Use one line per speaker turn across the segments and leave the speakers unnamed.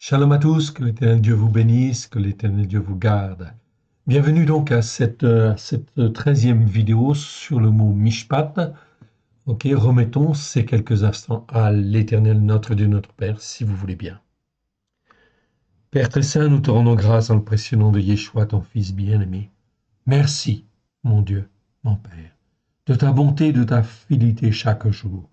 Shalom à tous, que l'Éternel Dieu vous bénisse, que l'Éternel Dieu vous garde. Bienvenue donc à cette 13e vidéo sur le mot Mishpat. Ok, remettons ces quelques instants à l'Éternel notre Dieu, notre Père, si vous voulez bien. Père très saint, nous te rendons grâce en le précieux nom de Yeshua, ton Fils bien-aimé. Merci, mon Dieu, mon Père, de ta bonté et de ta fidélité chaque jour.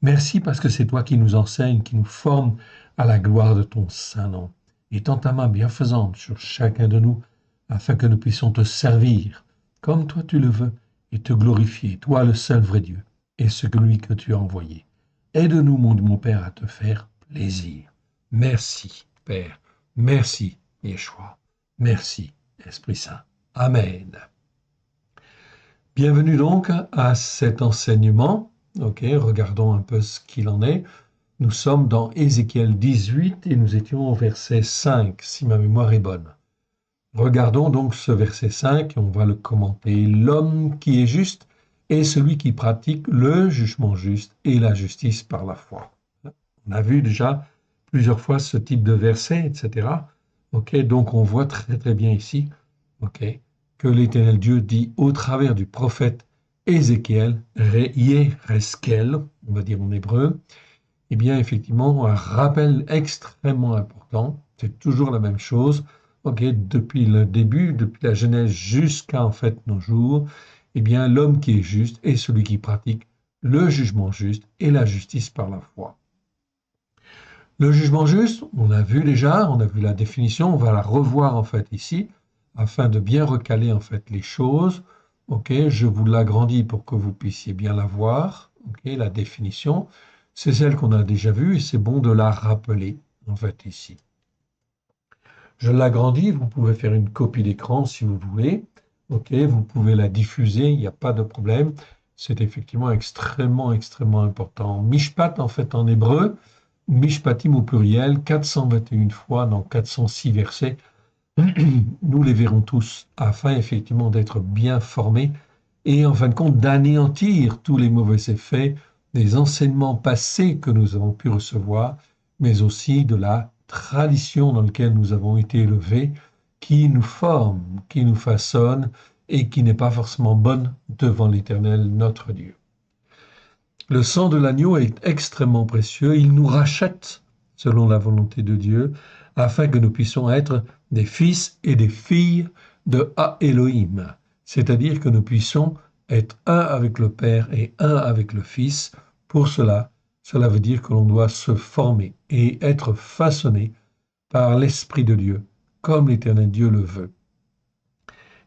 Merci parce que c'est toi qui nous enseignes, qui nous formes à la gloire de ton saint nom. Étends ta main bienfaisante sur chacun de nous, afin que nous puissions te servir, comme toi tu le veux, et te glorifier, toi le seul vrai Dieu, et celui que tu as envoyé. Aide-nous, mon Père, à te faire plaisir. Merci, Père. Merci, Yeshua. Merci, Esprit Saint. Amen. Bienvenue donc à cet enseignement. Ok, regardons un peu ce qu'il en est. Nous sommes dans Ézéchiel 18 et nous étions au verset 5, si ma mémoire est bonne. Regardons donc ce verset 5 et on va le commenter. L'homme qui est juste est celui qui pratique le jugement juste et la justice par la foi. On a vu déjà plusieurs fois ce type de verset, etc. Ok, donc on voit très très bien ici, ok, que l'Éternel Dieu dit au travers du prophète Ézéchiel, Yeheskel, on va dire en hébreu, eh bien effectivement un rappel extrêmement important, c'est toujours la même chose, ok, depuis le début, depuis la Genèse jusqu'à en fait nos jours, eh bien l'homme qui est juste est celui qui pratique le jugement juste et la justice par la foi. Le jugement juste, on a vu déjà, on a vu la définition, on va la revoir en fait ici, afin de bien recaler en fait les choses. Ok, je vous l'agrandis pour que vous puissiez bien la voir. Ok, la définition, c'est celle qu'on a déjà vue et c'est bon de la rappeler en fait ici. Je l'agrandis, vous pouvez faire une copie d'écran si vous voulez. Ok, vous pouvez la diffuser, il n'y a pas de problème. C'est effectivement extrêmement important. Mishpat en fait en hébreu, Mishpatim au pluriel, 421 fois dans 406 versets. Nous les verrons tous afin effectivement d'être bien formés et en fin de compte d'anéantir tous les mauvais effets des enseignements passés que nous avons pu recevoir, mais aussi de la tradition dans laquelle nous avons été élevés, qui nous forme, qui nous façonne et qui n'est pas forcément bonne devant l'Éternel notre Dieu. Le sang de l'agneau est extrêmement précieux. Il nous rachète selon la volonté de Dieu, afin que nous puissions être des fils et des filles de Elohim, c'est-à-dire que nous puissions être un avec le Père et un avec le Fils. Pour cela, cela veut dire que l'on doit se former et être façonné par l'Esprit de Dieu, comme l'Éternel Dieu le veut.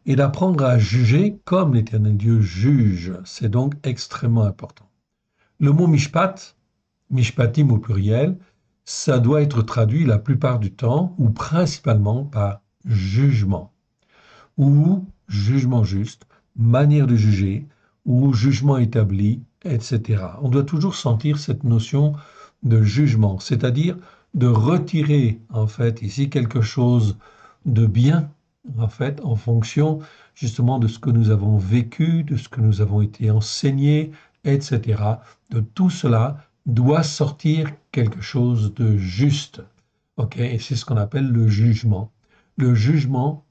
Et d'apprendre à juger comme l'Éternel Dieu juge, c'est donc extrêmement important. Le mot mishpat, mishpatim au pluriel, ça doit être traduit la plupart du temps ou principalement par jugement ou jugement juste, manière de juger ou jugement établi, etc. On doit toujours sentir cette notion de jugement, c'est-à-dire de retirer en fait ici quelque chose de bien en fait en fonction justement de ce que nous avons vécu, de ce que nous avons été enseignés, etc. De tout cela doit sortir quelque chose de juste. Ok, et c'est ce qu'on appelle le jugement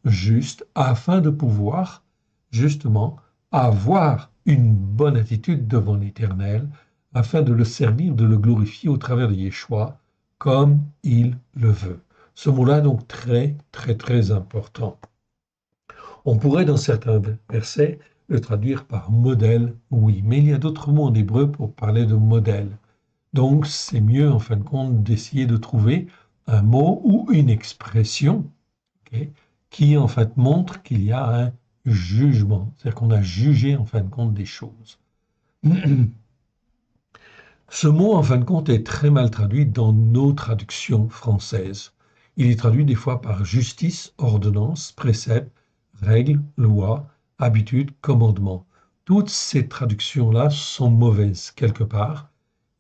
juste, afin de pouvoir justement avoir une bonne attitude devant l'Éternel, afin de le servir, de le glorifier au travers de Yeshua, comme il le veut. Ce mot-là, donc, très important. On pourrait, dans certains versets, le traduire par modèle, oui, mais il y a d'autres mots en hébreu pour parler de modèle. Donc, c'est mieux, en fin de compte, d'essayer de trouver un mot ou une expression qui, en fait, montre qu'il y a un jugement, c'est-à-dire qu'on a jugé, en fin de compte, des choses. Ce mot, en fin de compte, est très mal traduit dans nos traductions françaises. Il est traduit des fois par justice, ordonnance, précepte, règle, loi, habitude, commandement. Toutes ces traductions-là sont mauvaises quelque part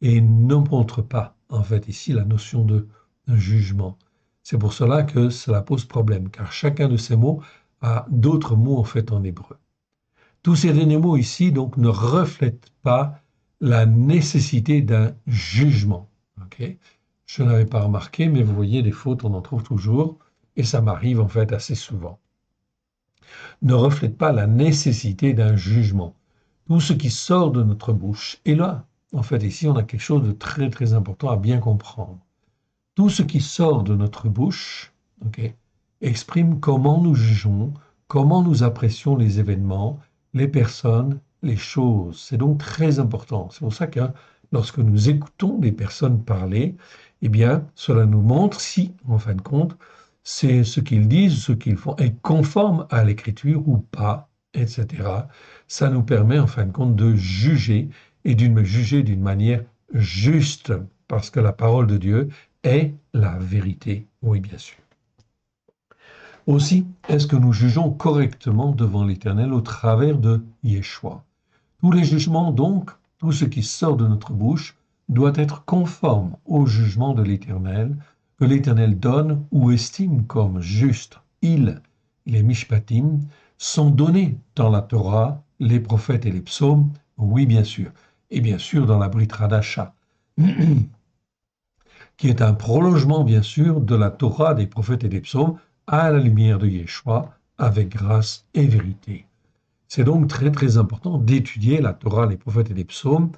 et ne montrent pas, en fait, ici, la notion de jugement. C'est pour cela que cela pose problème, car chacun de ces mots a d'autres mots, en fait, en hébreu. Tous ces derniers mots ici, donc, ne reflètent pas la nécessité d'un jugement. Okay? Je n'avais pas remarqué, mais vous voyez, des fautes, on en trouve toujours, et ça m'arrive en fait assez souvent. Ne reflète pas la nécessité d'un jugement. Tout ce qui sort de notre bouche, et là, en fait, ici, on a quelque chose de très très important à bien comprendre. Tout ce qui sort de notre bouche, ok, exprime comment nous jugeons, comment nous apprécions les événements, les personnes, les choses. C'est donc très important. C'est pour ça que lorsque nous écoutons des personnes parler, eh bien, cela nous montre si, en fin de compte, c'est ce qu'ils disent, ce qu'ils font est conforme à l'écriture ou pas, etc. Ça nous permet, en fin de compte, de juger et de juger d'une manière juste, parce que la parole de Dieu est la vérité. Oui, bien sûr. Aussi, est-ce que nous jugeons correctement devant l'Éternel au travers de Yeshua? Tous les jugements, donc, tout ce qui sort de notre bouche, doit être conforme au jugement de l'Éternel, que l'Éternel donne ou estime comme juste. Les mishpatim, sont donnés dans la Torah, les prophètes et les psaumes, oui, bien sûr, et bien sûr dans la Brit Hadasha, qui est un prolongement, bien sûr, de la Torah, des prophètes et des psaumes, à la lumière de Yeshua, avec grâce et vérité. C'est donc très très important d'étudier la Torah, les prophètes et les psaumes.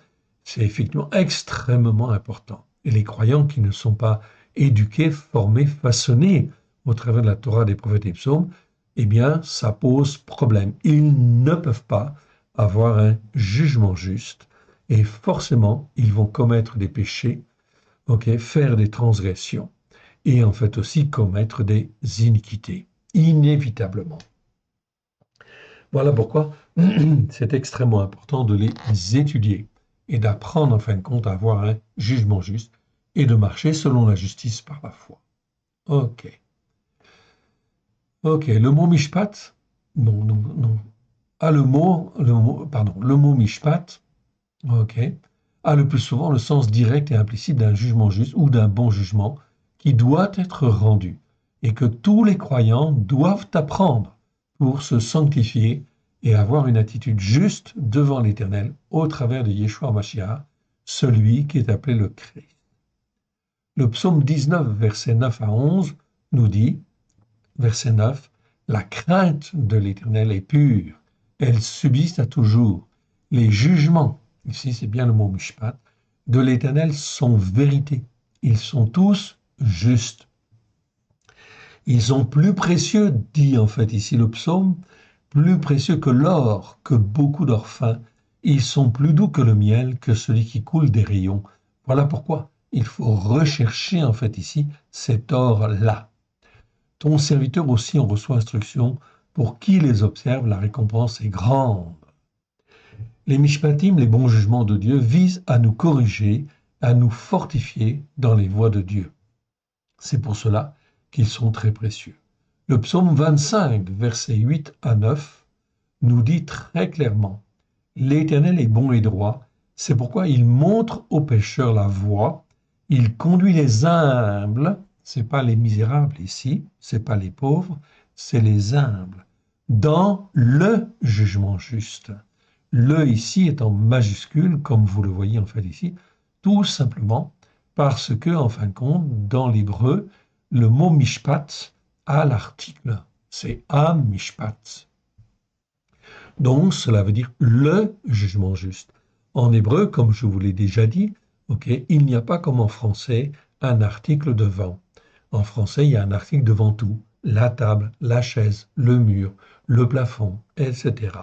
C'est effectivement extrêmement important. Et les croyants qui ne sont pas éduqués, formés, façonnés au travers de la Torah, des prophètes et des psaumes, eh bien, ça pose problème. Ils ne peuvent pas avoir un jugement juste et forcément, ils vont commettre des péchés, faire des transgressions et en fait aussi commettre des iniquités, inévitablement. Voilà pourquoi c'est extrêmement important de les étudier et d'apprendre en fin de compte à avoir un jugement juste et de marcher selon la justice par la foi. Ok. Ok, le mot mishpat, non, non, non. Ah, le mot mishpat, ok, a le plus souvent le sens direct et implicite d'un jugement juste ou d'un bon jugement qui doit être rendu et que tous les croyants doivent apprendre pour se sanctifier et avoir une attitude juste devant l'Éternel au travers de Yeshua Mashiach, celui qui est appelé le Christ. Le psaume 19, versets 9 à 11, nous dit, verset 9, « La crainte de l'Éternel est pure, elle subsiste à toujours. Les jugements, ici c'est bien le mot mishpat, de l'Éternel sont vérité. Ils sont tous justes. » Ils sont plus précieux, dit en fait ici le psaume, plus précieux que l'or, que beaucoup d'or fin. Ils sont plus doux que le miel, que celui qui coule des rayons. Voilà pourquoi il faut rechercher en fait ici cet or-là. Ton serviteur aussi en reçoit instruction. Pour qui les observe, la récompense est grande. Les mishpatim, les bons jugements de Dieu, visent à nous corriger, à nous fortifier dans les voies de Dieu. C'est pour cela qu'ils sont très précieux. Le psaume 25, versets 8 à 9, nous dit très clairement « L'Éternel est bon et droit, c'est pourquoi il montre aux pécheurs la voie, il conduit les humbles, c'est pas les misérables ici, c'est pas les pauvres, c'est les humbles, dans le jugement juste. » Le ici est en majuscule, comme vous le voyez en fait ici, tout simplement parce que, en fin de compte, dans l'hébreu, le mot mishpat a l'article, c'est am mishpat. Donc, cela veut dire le jugement juste. En hébreu, comme je vous l'ai déjà dit, il n'y a pas comme en français un article devant. En français, il y a un article devant tout, la table, la chaise, le mur, le plafond, etc.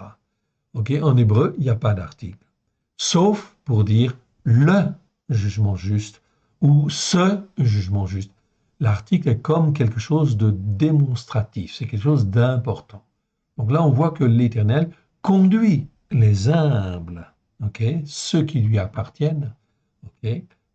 En hébreu, il n'y a pas d'article. Sauf pour dire le jugement juste ou ce jugement juste. L'article est comme quelque chose de démonstratif, c'est quelque chose d'important. Donc là, on voit que l'Éternel conduit les humbles, ceux qui lui appartiennent,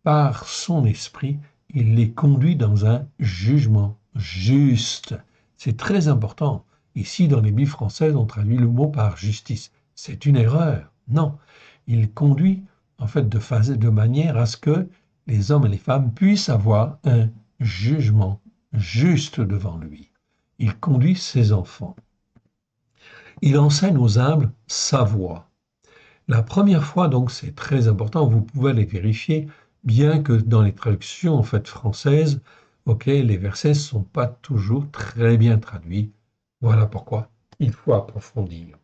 par son esprit, il les conduit dans un jugement juste. C'est très important. Ici, dans les Bibles françaises, on traduit le mot par justice. C'est une erreur. Non, il conduit en fait de manière à ce que les hommes et les femmes puissent avoir un jugement juste devant lui. Il conduit ses enfants. Il enseigne aux humbles sa voie. La première fois, donc, c'est très important, vous pouvez aller vérifier, bien que dans les traductions en fait françaises, ok, les versets ne sont pas toujours très bien traduits. Voilà pourquoi il faut approfondir.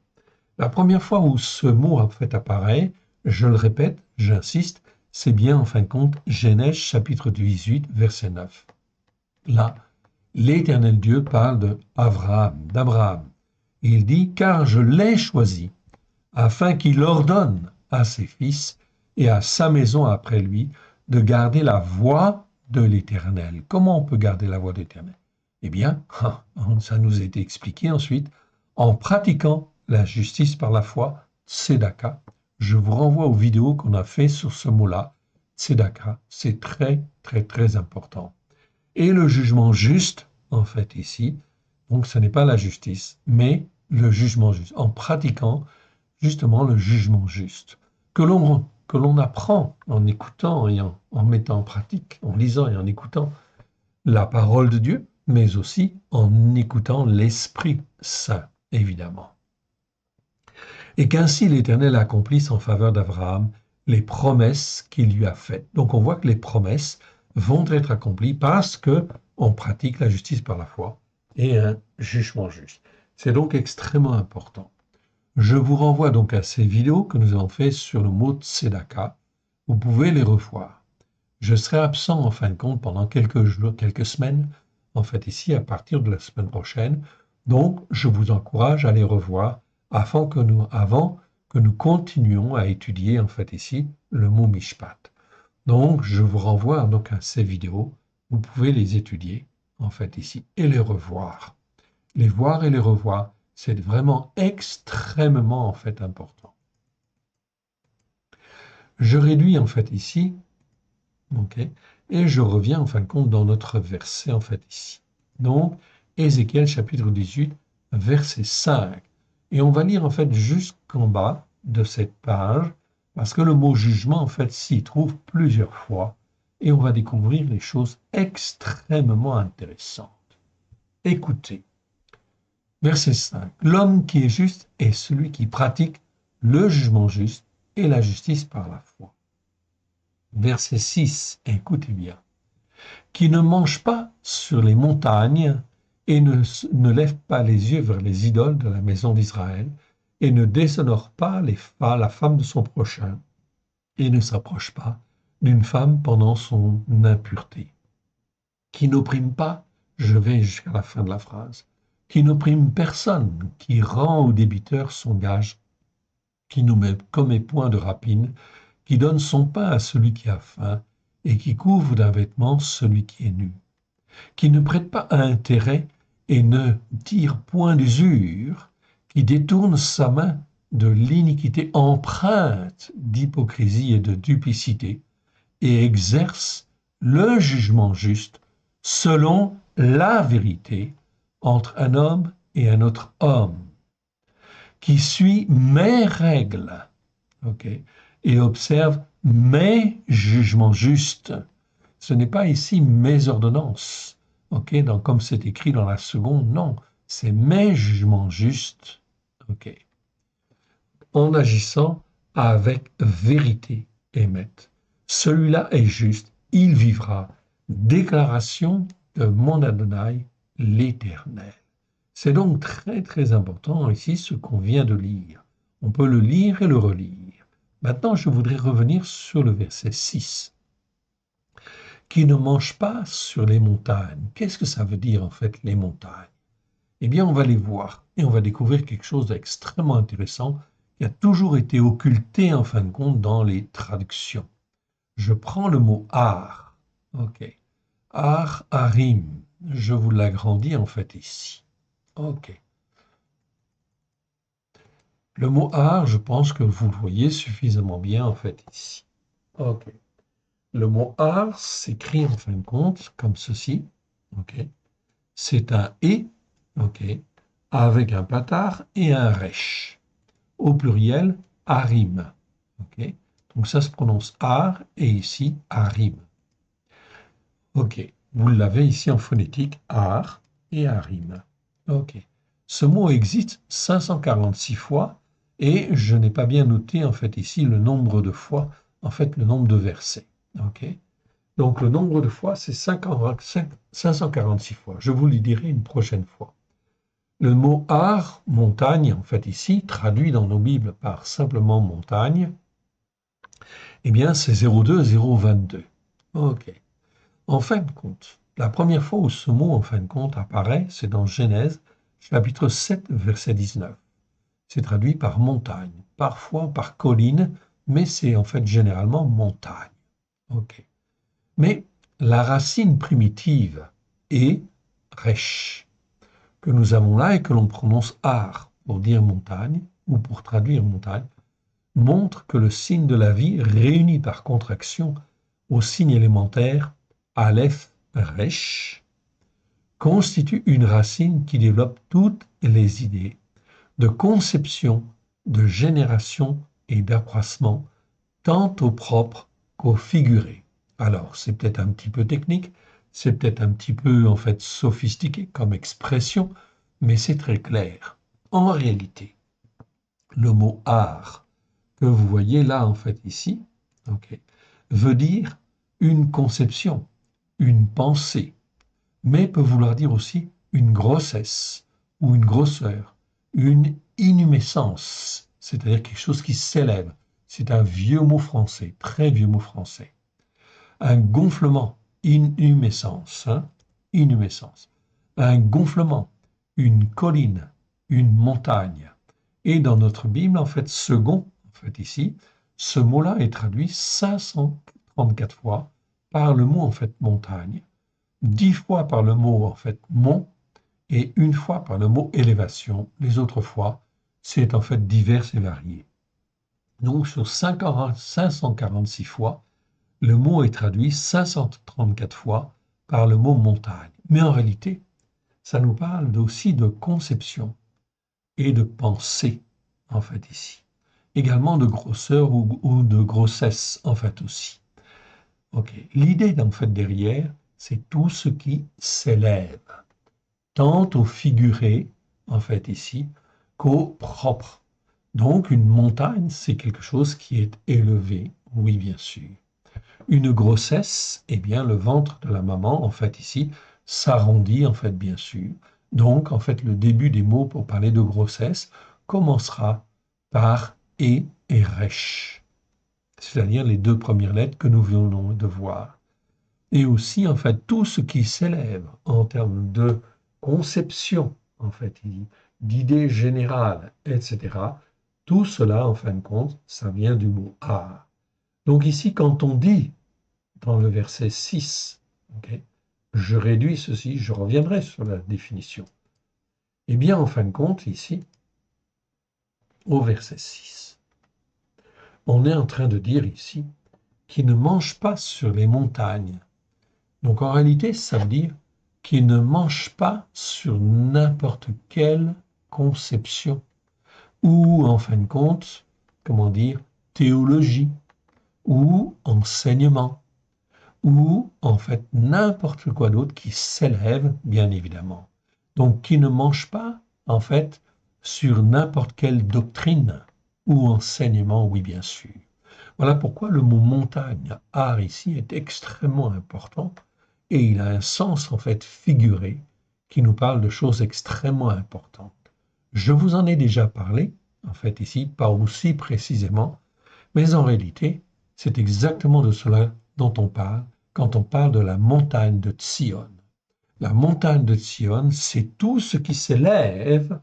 La première fois où ce mot en fait apparaît, je le répète, j'insiste, c'est bien en fin de compte Genèse chapitre 18, verset 9. Là, l'Éternel Dieu parle d'Abraham. Et il dit, car je l'ai choisi, afin qu'il ordonne à ses fils et à sa maison après lui de garder la voie de l'Éternel. Comment on peut garder la voie de l'Éternel? Eh bien, ça nous a été expliqué ensuite, en pratiquant la justice par la foi, tzedaka. Je vous renvoie aux vidéos qu'on a fait sur ce mot-là, tzedaka. C'est très, très, très important. Et le jugement juste, en fait, ici, donc ce n'est pas la justice, mais le jugement juste, en pratiquant justement le jugement juste, que l'on apprend en écoutant et en mettant en pratique, en lisant et en écoutant la parole de Dieu, mais aussi en écoutant l'Esprit Saint, évidemment. Et qu'ainsi l'Éternel accomplisse en faveur d'Abraham les promesses qu'il lui a faites. Donc on voit que les promesses vont être accomplies parce que on pratique la justice par la foi et un jugement juste. C'est donc extrêmement important. Je vous renvoie donc à ces vidéos que nous avons faites sur le mot tzedaka. Vous pouvez les revoir. Je serai absent en fin de compte pendant quelques jours, quelques semaines, en fait ici à partir de la semaine prochaine. Donc je vous encourage à les revoir avant que nous continuions à étudier en fait ici le mot mishpat. Donc je vous renvoie donc à ces vidéos. Vous pouvez les étudier en fait ici et les revoir. Les voir et les revoir, c'est vraiment extrêmement en fait important. Je réduis en fait ici, ok, et je reviens en fin de compte dans notre verset en fait ici. Donc, Ézéchiel chapitre 18, verset 5. Et on va lire en fait jusqu'en bas de cette page, parce que le mot jugement en fait s'y trouve plusieurs fois, et on va découvrir des choses extrêmement intéressantes. Écoutez. Verset 5. L'homme qui est juste est celui qui pratique le jugement juste et la justice par la foi. Verset 6. Écoutez bien. Qui ne mange pas sur les montagnes et ne lève pas les yeux vers les idoles de la maison d'Israël et ne déshonore pas la femme de son prochain et ne s'approche pas d'une femme pendant son impureté. Qui n'opprime pas, je vais jusqu'à la fin de la phrase, qui n'opprime personne, qui rend au débiteur son gage, qui ne commet point de rapine, qui donne son pain à celui qui a faim, et qui couvre d'un vêtement celui qui est nu, qui ne prête pas à intérêt et ne tire point d'usure, qui détourne sa main de l'iniquité empreinte d'hypocrisie et de duplicité, et exerce le jugement juste selon la vérité, entre un homme et un autre homme, qui suit mes règles, okay, et observe mes jugements justes. Ce n'est pas ici mes ordonnances, okay, donc comme c'est écrit dans la seconde, non, c'est mes jugements justes, okay, en agissant avec vérité, Émet. Celui-là est juste, il vivra. Déclaration de mon Adonai, l'Éternel. C'est donc très très important ici ce qu'on vient de lire. On peut le lire et le relire. Maintenant, je voudrais revenir sur le verset 6. Qui ne mange pas sur les montagnes. Qu'est-ce que ça veut dire en fait les montagnes? Eh bien, on va les voir et on va découvrir quelque chose d'extrêmement intéressant qui a toujours été occulté en fin de compte dans les traductions. Je prends le mot ar. Ok. Ar, arim. Je vous l'agrandis en fait ici. Ok. Le mot ar, je pense que vous le voyez suffisamment bien en fait ici. Ok. Le mot ar s'écrit en fin de compte comme ceci. Ok. C'est un et, ok, avec un patar et un resh. Au pluriel, arim. Ok. Donc ça se prononce ar et ici arim. Ok. Vous l'avez ici en phonétique, ar et arim. Ok. Ce mot existe 546 fois et je n'ai pas bien noté en fait ici le nombre de fois, en fait le nombre de versets. Ok. Donc le nombre de fois, c'est 546 fois. Je vous le dirai une prochaine fois. Le mot ar, montagne, en fait ici, traduit dans nos Bibles par simplement montagne, eh bien c'est 0,2. Ok. En fin de compte, la première fois où ce mot en fin de compte apparaît, c'est dans Genèse, chapitre 7, verset 19. C'est traduit par montagne, parfois par colline, mais c'est en fait généralement montagne. Ok. Mais la racine primitive est resh, que nous avons là et que l'on prononce ar pour dire montagne ou pour traduire montagne, montre que le signe de la vie réuni par contraction au signe élémentaire aleph resh constitue une racine qui développe toutes les idées de conception, de génération et d'accroissement, tant au propre qu'au figuré. Alors, c'est peut-être un petit peu technique, c'est peut-être un petit peu en fait sophistiqué comme expression, mais c'est très clair. En réalité, le mot art que vous voyez là en fait ici, ok, veut dire une conception, une pensée, mais peut vouloir dire aussi une grossesse ou une grosseur, une inhumescence, c'est-à-dire quelque chose qui s'élève. C'est un vieux mot français, très vieux mot français. Un gonflement, inhumescence, hein, inhumescence. Un gonflement, une colline, une montagne. Et dans notre Bible, en fait, second, en fait ici, ce mot-là est traduit 534 fois par le mot en fait montagne, 10 fois par le mot en fait mont et une fois par le mot élévation. Les autres fois, c'est en fait divers et varié. Donc sur 546 fois, le mot est traduit 534 fois par le mot montagne. Mais en réalité, ça nous parle aussi de conception et de pensée, en fait, ici. Également de grosseur ou de grossesse, en fait, aussi. Ok. L'idée, en fait, derrière, c'est tout ce qui s'élève, tant au figuré, en fait, ici, qu'au propre. Donc, une montagne, c'est quelque chose qui est élevé, oui, bien sûr. Une grossesse, eh bien, le ventre de la maman, en fait, ici, s'arrondit, en fait, bien sûr. Donc, en fait, le début des mots pour parler de grossesse commencera par et resh, c'est-à-dire les deux premières lettres que nous venons de voir. Et aussi, en fait, tout ce qui s'élève en termes de conception, en fait, d'idées générales, etc., tout cela, en fin de compte, ça vient du mot art. Donc ici, quand on dit dans le verset 6, ok, je réduis ceci, je reviendrai sur la définition. Eh bien, en fin de compte, ici, au verset 6, on est en train de dire ici qu'il ne mange pas sur les montagnes. Donc en réalité, ça veut dire qu'il ne mange pas sur n'importe quelle conception ou, en fin de compte, comment dire, théologie ou enseignement ou en fait n'importe quoi d'autre qui s'élève, bien évidemment. Donc qui ne mange pas, en fait, sur n'importe quelle doctrine ou enseignement, oui, bien sûr. Voilà pourquoi le mot montagne, art ici, est extrêmement important et il a un sens, en fait, figuré qui nous parle de choses extrêmement importantes. Je vous en ai déjà parlé, en fait, ici, pas aussi précisément, mais en réalité, c'est exactement de cela dont on parle quand on parle de la montagne de Sion. La montagne de Sion, c'est tout ce qui s'élève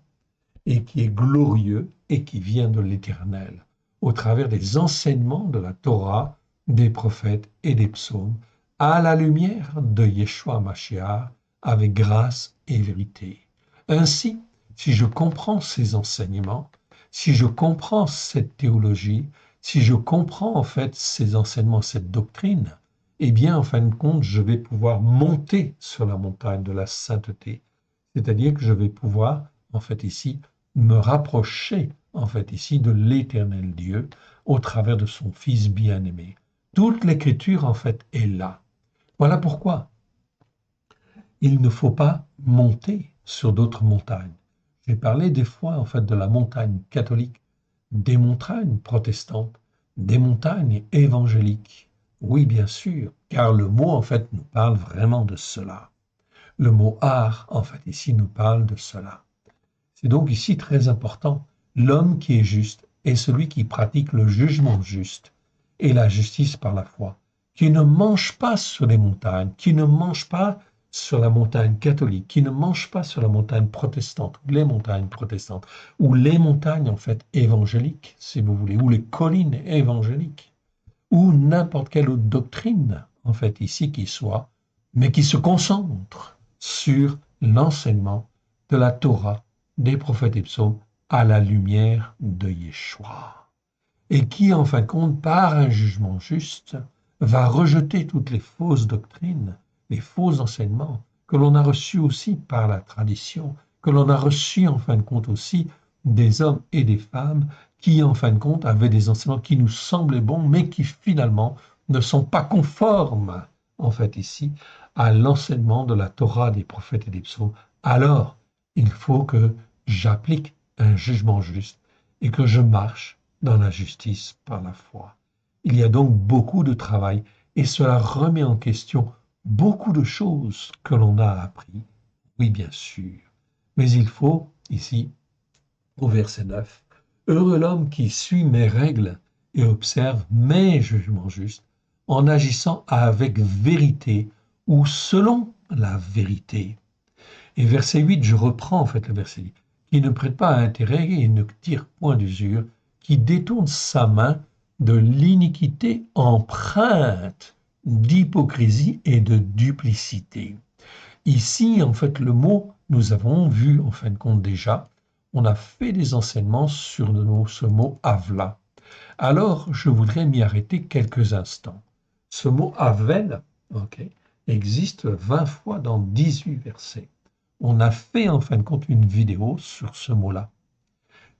et qui est glorieux et qui vient de l'Éternel, au travers des enseignements de la Torah, des prophètes et des psaumes, à la lumière de Yeshua Mashiach, avec grâce et vérité. Ainsi, si je comprends ces enseignements, si je comprends cette théologie, si je comprends en fait ces enseignements, cette doctrine, eh bien, en fin de compte, je vais pouvoir monter sur la montagne de la sainteté. C'est-à-dire que je vais pouvoir, en fait, ici, me rapprocher, en fait, ici, de l'éternel Dieu au travers de son Fils bien-aimé. Toute l'écriture, en fait, est là. Voilà pourquoi il ne faut pas monter sur d'autres montagnes. J'ai parlé des fois, en fait, de la montagne catholique, des montagnes protestantes, des montagnes évangéliques, Oui, bien sûr, car le mot, en fait, nous parle vraiment de cela. Le mot art, en fait, ici, nous parle de cela. C'est donc ici très important. L'homme qui est juste est celui qui pratique le jugement juste et la justice par la foi, qui ne mange pas sur les montagnes, qui ne mange pas sur la montagne catholique, qui ne mange pas sur la montagne protestante, ou les montagnes protestantes, ou les montagnes en fait évangéliques, si vous voulez, ou les collines évangéliques, ou n'importe quelle autre doctrine en fait ici qui soit, mais qui se concentre sur l'enseignement de la Torah, des prophètes et psaumes à la lumière de Yeshua. Et qui, en fin de compte, par un jugement juste, va rejeter toutes les fausses doctrines, les faux enseignements que l'on a reçus aussi par la tradition, que l'on a reçus, en fin de compte, aussi des hommes et des femmes qui, en fin de compte, avaient des enseignements qui nous semblaient bons, mais qui finalement ne sont pas conformes, en fait, ici, à l'enseignement de la Torah, des prophètes et des psaumes. Alors, il faut que j'applique un jugement juste et que je marche dans la justice par la foi. Il y a donc beaucoup de travail et cela remet en question beaucoup de choses que l'on a appris. Oui, bien sûr. Mais il faut, ici, au verset 9, heureux l'homme qui suit mes règles et observe mes jugements justes en agissant avec vérité ou selon la vérité. Et verset 8, je reprends en fait le verset 8, qui ne prête pas à intérêt et ne tire point d'usure, qui détourne sa main de l'iniquité empreinte d'hypocrisie et de duplicité. Ici, en fait, le mot, nous avons vu, en fin de compte déjà, on a fait des enseignements sur ce mot avla. Alors, je voudrais m'y arrêter quelques instants. Ce mot avel, ok, existe 20 fois dans 18 versets. On a fait en fin de compte une vidéo sur ce mot-là.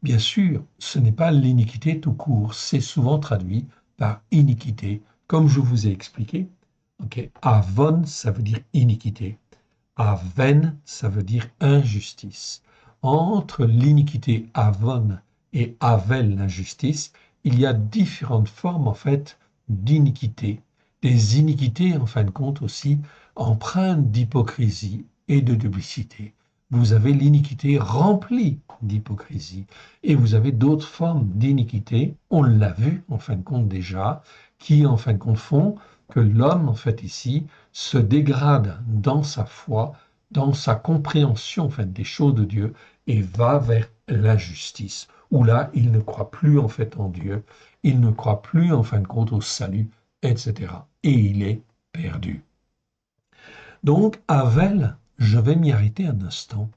Bien sûr, ce n'est pas l'iniquité tout court, c'est souvent traduit par iniquité, comme je vous ai expliqué. Ok, avon, ça veut dire iniquité. Aven, ça veut dire injustice. Entre l'iniquité avon et avel, l'injustice, il y a différentes formes en fait d'iniquité. Des iniquités en fin de compte aussi empreintes d'hypocrisie et de duplicité. Vous avez l'iniquité remplie d'hypocrisie et vous avez d'autres formes d'iniquité, on l'a vu en fin de compte déjà, qui en fin de compte font que l'homme en fait ici se dégrade dans sa foi, dans sa compréhension en fait, des choses de Dieu et va vers l'injustice, où là, il ne croit plus en fait en Dieu, il ne croit plus en fin de compte au salut, etc. Et il est perdu. Donc, Avel, je vais m'y arrêter un instant.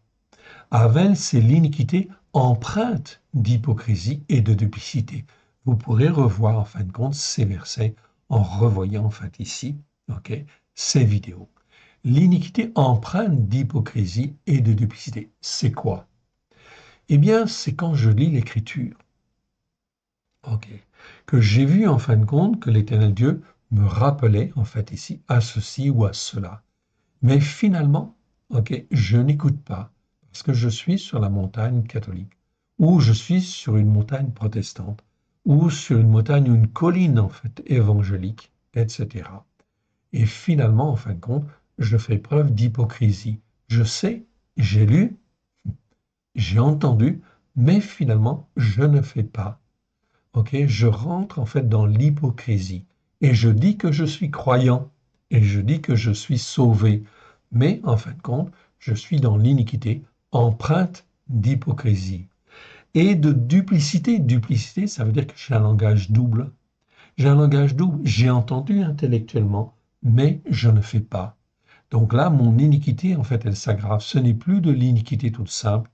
Avel, c'est l'iniquité empreinte d'hypocrisie et de duplicité. Vous pourrez revoir en fin de compte ces versets en revoyant en fait ici, ok, ces vidéos. L'iniquité empreinte d'hypocrisie et de duplicité, c'est quoi? Eh bien, c'est quand je lis l'Écriture, ok, que j'ai vu en fin de compte que l'Éternel Dieu me rappelait en fait ici à ceci ou à cela. Mais finalement, ok, je n'écoute pas parce que je suis sur la montagne catholique, ou je suis sur une montagne protestante, ou sur une montagne ou une colline en fait évangélique, etc. Et finalement, en fin de compte, je fais preuve d'hypocrisie. Je sais, j'ai lu, j'ai entendu, mais finalement, je ne fais pas. Ok, je rentre en fait dans l'hypocrisie et je dis que je suis croyant et je dis que je suis sauvé, mais en fin de compte, je suis dans l'iniquité empreinte d'hypocrisie et de duplicité. Duplicité, ça veut dire que j'ai un langage double. J'ai un langage double. J'ai entendu intellectuellement, mais je ne fais pas. Donc là, mon iniquité, en fait, elle s'aggrave. Ce n'est plus de l'iniquité toute simple,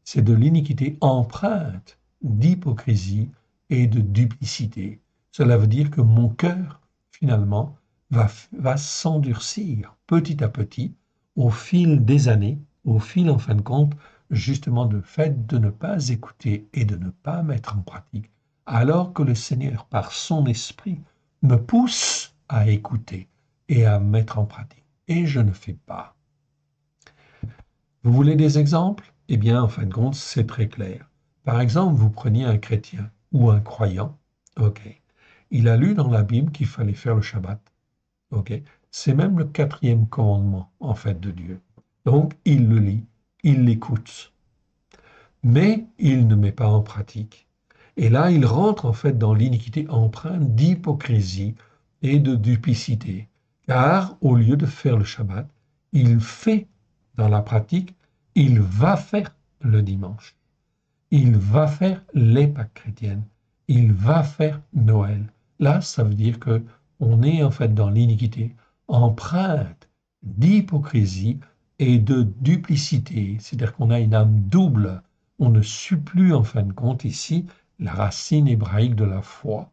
c'est de l'iniquité empreinte d'hypocrisie et de duplicité. Cela veut dire que mon cœur, finalement, va s'endurcir petit à petit au fil des années, au fil, en fin de compte, justement, du fait de ne pas écouter et de ne pas mettre en pratique, alors que le Seigneur, par son esprit, me pousse à écouter et à mettre en pratique. Et je ne fais pas. Vous voulez des exemples? Eh bien, en fin de compte, c'est très clair. Par exemple, vous preniez un chrétien ou un croyant, ok, Il a lu dans la Bible qu'il fallait faire le Shabbat. Ok? C'est même le 4e commandement, en fait, de Dieu. Donc, il le lit, il l'écoute, mais il ne met pas en pratique. Et là, il rentre en fait dans l'iniquité empreinte d'hypocrisie et de duplicité. Car au lieu de faire le Shabbat, il fait dans la pratique, il va faire le dimanche. Il va faire les Pâques chrétiennes. Il va faire Noël. Là, ça veut dire que on est en fait dans l'iniquité empreinte d'hypocrisie et de duplicité. C'est-à-dire qu'on a une âme double. On ne suit plus en fin de compte ici la racine hébraïque de la foi.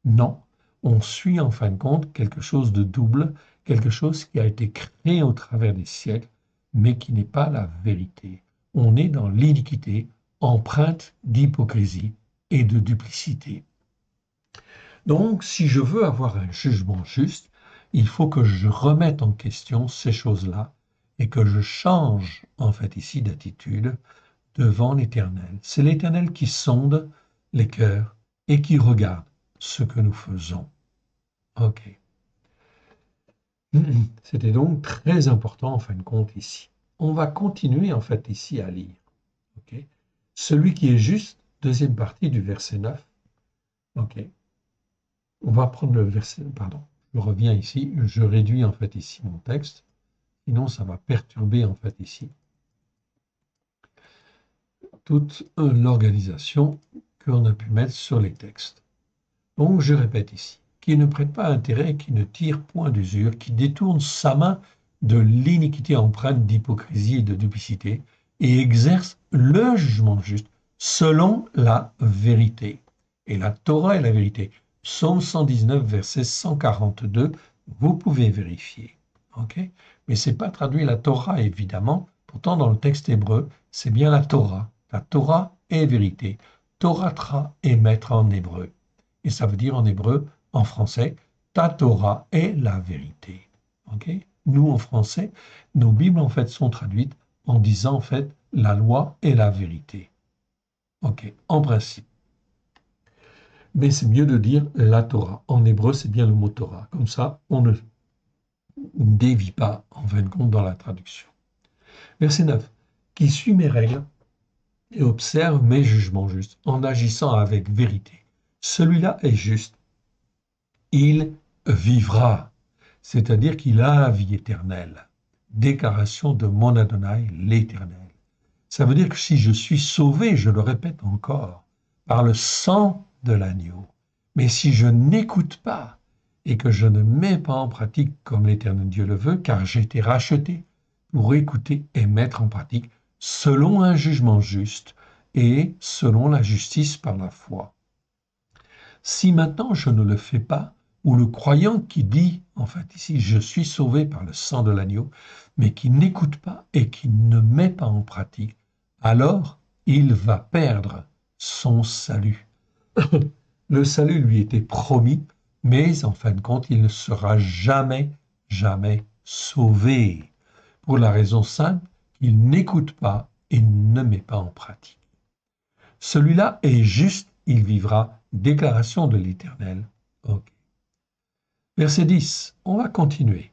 Non, on suit en fin de compte quelque chose de double, quelque chose qui a été créé au travers des siècles, mais qui n'est pas la vérité. On est dans l'iniquité empreinte d'hypocrisie et de duplicité. Donc, si je veux avoir un jugement juste, il faut que je remette en question ces choses-là et que je change en fait ici d'attitude devant l'Éternel. C'est l'Éternel qui sonde les cœurs et qui regarde ce que nous faisons. Ok. C'était donc très important en fin de compte ici. On va continuer en fait ici à lire. Ok. Celui qui est juste, deuxième partie du verset 9. Ok. On va prendre le verset, pardon, je reviens ici, je réduis en fait ici mon texte, sinon ça va perturber en fait ici toute l'organisation qu'on a pu mettre sur les textes. Donc je répète ici, qui ne prête pas intérêt, qui ne tire point d'usure, qui détourne sa main de l'iniquité empreinte d'hypocrisie et de duplicité, et exerce le jugement juste selon la vérité. Et la Torah est la vérité. Psaume 119, verset 142, vous pouvez vérifier. Okay? Mais ce n'est pas traduit la Torah, évidemment. Pourtant, dans le texte hébreu, c'est bien la Torah. La Torah est vérité. Torah est maître en hébreu. Et ça veut dire en hébreu, en français, ta Torah est la vérité. Okay? Nous, en français, nos Bibles, en fait, sont traduites en disant, en fait, la loi est la vérité. Ok, en principe. Mais c'est mieux de dire la Torah. En hébreu, c'est bien le mot Torah. Comme ça, on ne dévie pas, en fin de compte, dans la traduction. Verset 9. Qui suit mes règles et observe mes jugements justes, en agissant avec vérité. Celui-là est juste. Il vivra. C'est-à-dire qu'il a la vie éternelle. Déclaration de mon Adonai, l'Éternel. Ça veut dire que si je suis sauvé, je le répète encore, par le sang de l'agneau, mais si je n'écoute pas et que je ne mets pas en pratique comme l'Éternel Dieu le veut, car j'ai été racheté pour écouter et mettre en pratique selon un jugement juste et selon la justice par la foi. Si maintenant je ne le fais pas, ou le croyant qui dit, en fait ici, je suis sauvé par le sang de l'agneau, mais qui n'écoute pas et qui ne met pas en pratique, alors il va perdre son salut. Le salut lui était promis, mais en fin de compte, il ne sera jamais, jamais sauvé, pour la raison simple qu'il n'écoute pas et ne met pas en pratique. Celui-là est juste, il vivra. Déclaration de l'Éternel. Okay. Verset 10, on va continuer.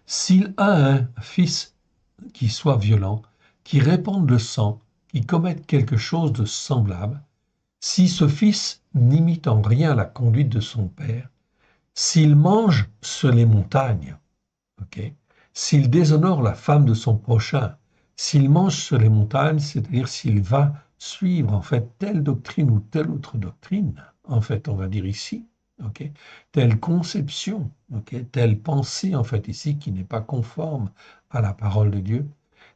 S'il a un fils qui soit violent, qui répande le sang, qui commette quelque chose de semblable, si ce fils n'imite en rien la conduite de son père, s'il mange sur les montagnes, okay, s'il déshonore la femme de son prochain, s'il mange sur les montagnes, c'est-à-dire s'il va suivre en fait telle doctrine ou telle autre doctrine, en fait on va dire ici, okay, telle conception, okay, telle pensée en fait ici qui n'est pas conforme à la parole de Dieu,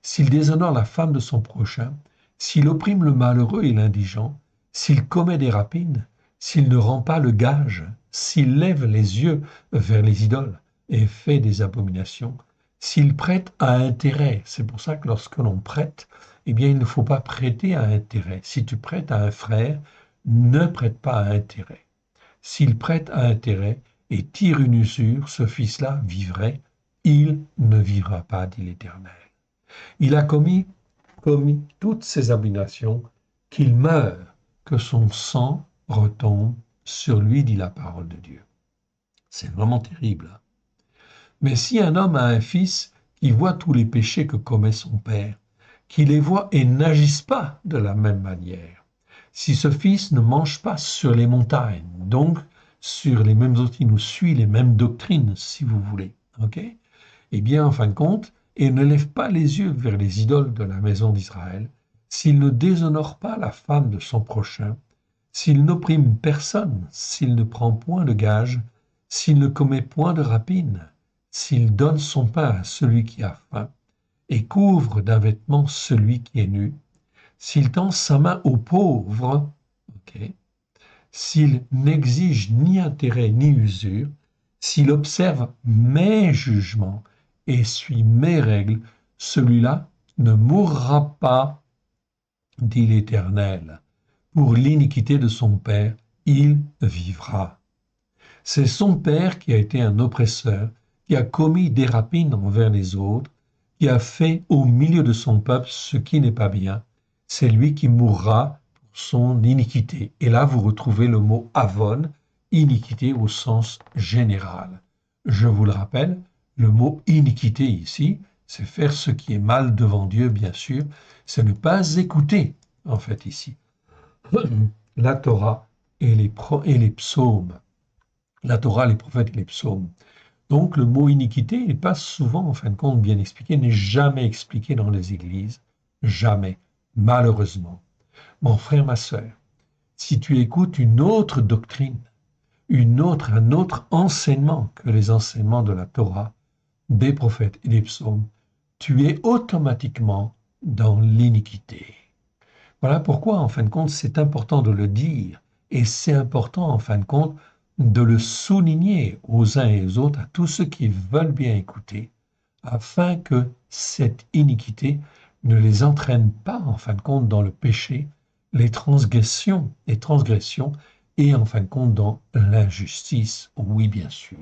s'il déshonore la femme de son prochain, s'il opprime le malheureux et l'indigent, s'il commet des rapines, s'il ne rend pas le gage, s'il lève les yeux vers les idoles et fait des abominations, s'il prête à intérêt, c'est pour ça que lorsque l'on prête, eh bien, il ne faut pas prêter à intérêt. Si tu prêtes à un frère, ne prête pas à intérêt. S'il prête à intérêt et tire une usure, ce fils-là vivrait, il ne vivra pas, dit l'Éternel. Il a commis toutes ces abominations, qu'il meure, que son sang retombe sur lui, dit la parole de Dieu. C'est vraiment terrible. Mais si un homme a un fils qui voit tous les péchés que commet son père, qui les voit et n'agisse pas de la même manière, si ce fils ne mange pas sur les montagnes, donc sur les mêmes autres, il nous suit les mêmes doctrines, si vous voulez, ok? Eh bien, en fin de compte, il ne lève pas les yeux vers les idoles de la maison d'Israël, s'il ne déshonore pas la femme de son prochain, s'il n'opprime personne, s'il ne prend point de gage, s'il ne commet point de rapine, s'il donne son pain à celui qui a faim, et couvre d'un vêtement celui qui est nu, s'il tend sa main aux pauvres, ok, s'il n'exige ni intérêt ni usure, s'il observe mes jugements et suit mes règles, celui-là ne mourra pas, dit l'Éternel. Pour l'iniquité de son père, il vivra. C'est son père qui a été un oppresseur, qui a commis des rapines envers les autres, qui a fait au milieu de son peuple ce qui n'est pas bien. C'est lui qui mourra pour son iniquité. Et là, vous retrouvez le mot avon, iniquité au sens général. Je vous le rappelle, le mot iniquité ici, c'est faire ce qui est mal devant Dieu, bien sûr, c'est ne pas écouter, en fait, ici, la Torah et les psaumes. La Torah, les prophètes et les psaumes. Donc le mot iniquité n'est pas souvent, en fin de compte, bien expliqué, n'est jamais expliqué dans les églises, jamais, malheureusement. Mon frère, ma sœur, si tu écoutes une autre doctrine, un autre enseignement que les enseignements de la Torah, des prophètes et des psaumes, tu es automatiquement dans l'iniquité. Voilà pourquoi, en fin de compte, c'est important de le dire, et c'est important, en fin de compte, de le souligner aux uns et aux autres, à tous ceux qui veulent bien écouter, afin que cette iniquité ne les entraîne pas, en fin de compte, dans le péché, les transgressions, et en fin de compte, dans l'injustice, oui, bien sûr.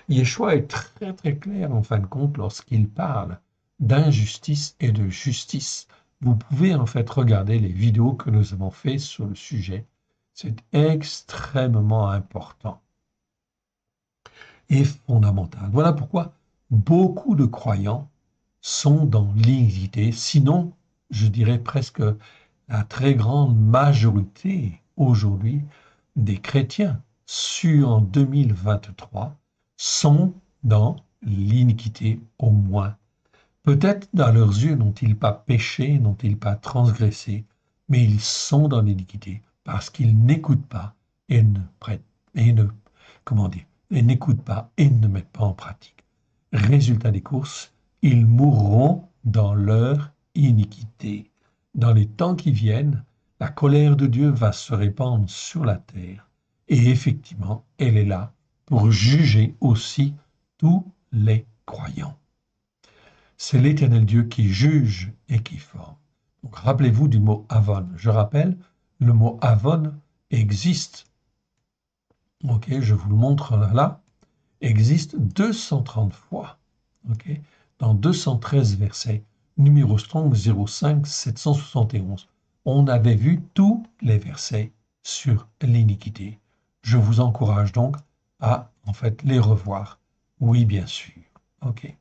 Yeshua est très, très clair, en fin de compte, lorsqu'il parle d'injustice et de justice. Vous pouvez, en fait, regarder les vidéos que nous avons faites sur le sujet. C'est extrêmement important et fondamental. Voilà pourquoi beaucoup de croyants sont dans l'iniquité, sinon, je dirais presque la très grande majorité aujourd'hui des chrétiens en 2023 sont dans l'iniquité au moins. Peut-être dans leurs yeux n'ont-ils pas péché, n'ont-ils pas transgressé, mais ils sont dans l'iniquité parce qu'ils n'écoutent pas et n'écoutent pas et ne mettent pas en pratique. Résultat des courses, ils mourront dans leur iniquité. Dans les temps qui viennent, la colère de Dieu va se répandre sur la terre. Et effectivement, elle est là pour juger aussi tous les croyants. C'est l'Éternel Dieu qui juge et qui forme. Donc rappelez-vous du mot avon. Je rappelle, le mot avon existe. Ok, je vous le montre là. Existe 230 fois. Ok, dans 213 versets. Numéro Strong 05 771. On avait vu tous les versets sur l'iniquité. Je vous encourage donc à en fait les revoir. Oui, bien sûr. Ok.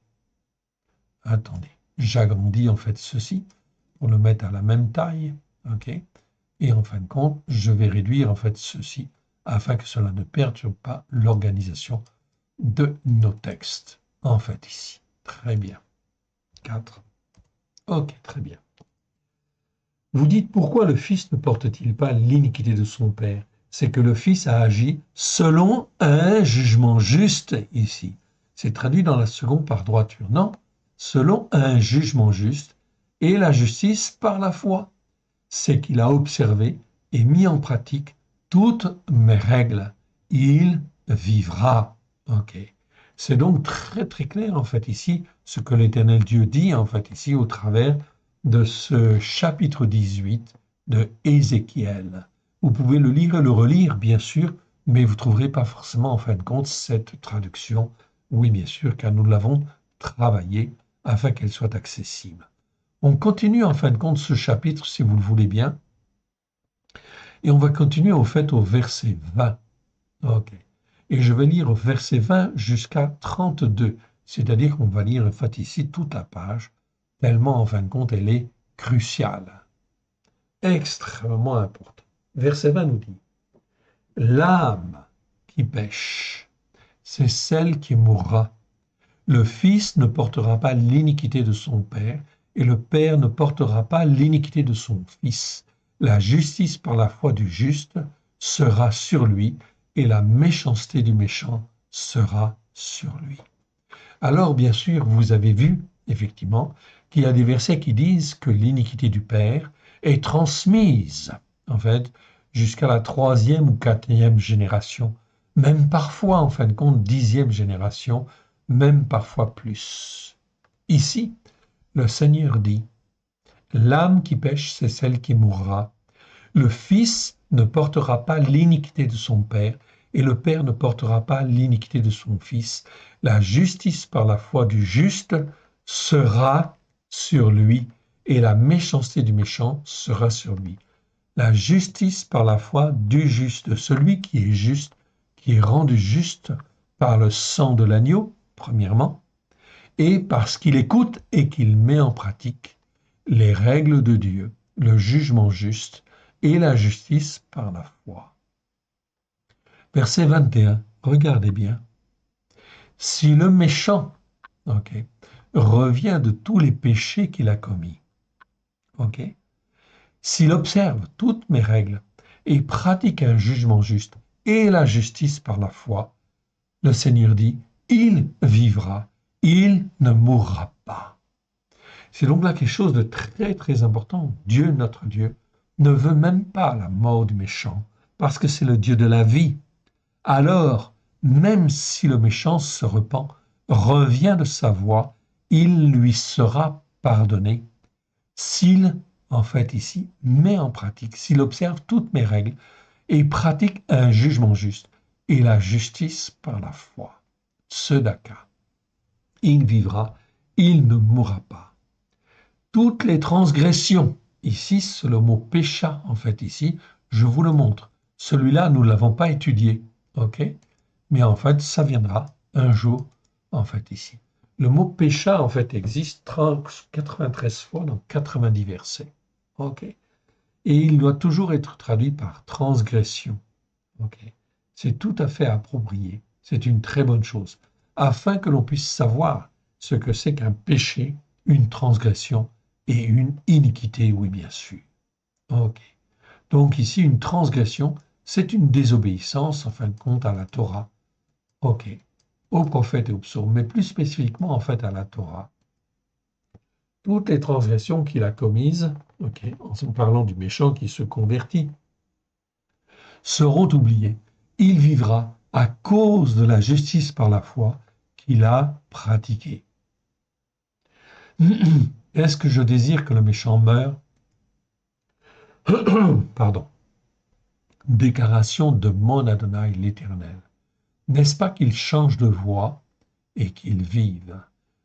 Attendez, j'agrandis en fait ceci pour le mettre à la même taille, ok? Et en fin de compte, je vais réduire en fait ceci afin que cela ne perturbe pas l'organisation de nos textes. En fait ici, très bien. 4. Ok, très bien. Vous dites pourquoi le Fils ne porte-t-il pas l'iniquité de son Père? C'est que le Fils a agi selon un jugement juste ici. C'est traduit dans la seconde par droiture. Non, selon un jugement juste, et la justice par la foi. C'est qu'il a observé et mis en pratique toutes mes règles. Il vivra. Ok. C'est donc très très clair en fait ici ce que l'Éternel Dieu dit en fait ici au travers de ce chapitre 18 de Ézéchiel. Vous pouvez le lire et le relire bien sûr, mais vous ne trouverez pas forcément en fin de compte cette traduction. Oui bien sûr, car nous l'avons travaillée afin qu'elle soit accessible. On continue en fin de compte ce chapitre, si vous le voulez bien, et on va continuer au fait au verset 20. Ok. Et je vais lire verset 20 jusqu'à 32. C'est-à-dire qu'on va lire en fait ici toute la page, tellement en fin de compte elle est cruciale, extrêmement importante. Verset 20 nous dit, l'âme qui pêche, c'est celle qui mourra. Le Fils ne portera pas l'iniquité de son Père, et le Père ne portera pas l'iniquité de son Fils. La justice par la foi du juste sera sur lui, et la méchanceté du méchant sera sur lui. Alors, bien sûr, vous avez vu, effectivement, qu'il y a des versets qui disent que l'iniquité du Père est transmise, en fait, jusqu'à la troisième ou quatrième génération, même parfois, en fin de compte, 10e génération, même parfois plus. Ici, le Seigneur dit, l'âme qui pêche, c'est celle qui mourra. Le Fils ne portera pas l'iniquité de son Père, et le Père ne portera pas l'iniquité de son Fils. La justice par la foi du juste sera sur lui, et la méchanceté du méchant sera sur lui. La justice par la foi du juste, celui qui est juste, qui est rendu juste par le sang de l'agneau, premièrement, et parce qu'il écoute et qu'il met en pratique les règles de Dieu, le jugement juste et la justice par la foi. Verset 21, regardez bien. Si le méchant, ok, revient de tous les péchés qu'il a commis, ok, s'il observe toutes mes règles et pratique un jugement juste et la justice par la foi, le Seigneur dit, il vivra, il ne mourra pas. C'est donc là quelque chose de très très important. Dieu, notre Dieu, ne veut même pas la mort du méchant, parce que c'est le Dieu de la vie. Alors, même si le méchant se repent, revient de sa voie, il lui sera pardonné s'il, en fait ici, met en pratique, s'il observe toutes mes règles et pratique un jugement juste et la justice par la foi. Sedaka. Il vivra, il ne mourra pas. Toutes les transgressions, ici c'est le mot pécha en fait ici, je vous le montre. Celui-là, nous ne l'avons pas étudié, ok? Mais en fait, ça viendra un jour en fait ici. Le mot pécha en fait existe 93 fois dans 90 versets, ok? Et il doit toujours être traduit par transgression, ok? C'est tout à fait approprié, c'est une très bonne chose, afin que l'on puisse savoir ce que c'est qu'un péché, une transgression et une iniquité, oui bien sûr. Ok. Donc ici, une transgression, c'est une désobéissance, en fin de compte, à la Torah. Ok. Aux prophètes et aux psaumes, mais plus spécifiquement, en fait, à la Torah. Toutes les transgressions qu'il a commises, ok, en parlant du méchant qui se convertit, seront oubliées. Il vivra à cause de la justice par la foi qu'il a pratiquée. Est-ce que je désire que le méchant meure? Pardon. Déclaration de mon Adonai l'Éternel. N'est-ce pas qu'il change de voix et qu'il vive?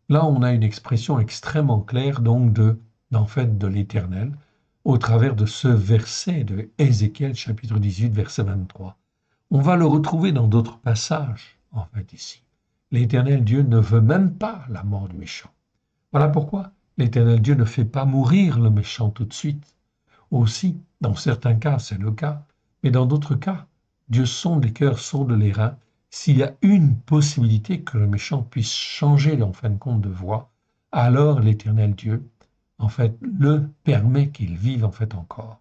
Là, on a une expression extrêmement claire donc en fait, de l'Éternel au travers de ce verset de Ézéchiel chapitre 18 verset 23. On va le retrouver dans d'autres passages en fait ici. L'Éternel Dieu ne veut même pas la mort du méchant. Voilà pourquoi l'Éternel Dieu ne fait pas mourir le méchant tout de suite. Aussi, dans certains cas, c'est le cas, mais dans d'autres cas, Dieu sonde les cœurs, sonde les reins. S'il y a une possibilité que le méchant puisse changer en fin de compte de voie, alors l'Éternel Dieu, en fait, le permet qu'il vive en fait encore.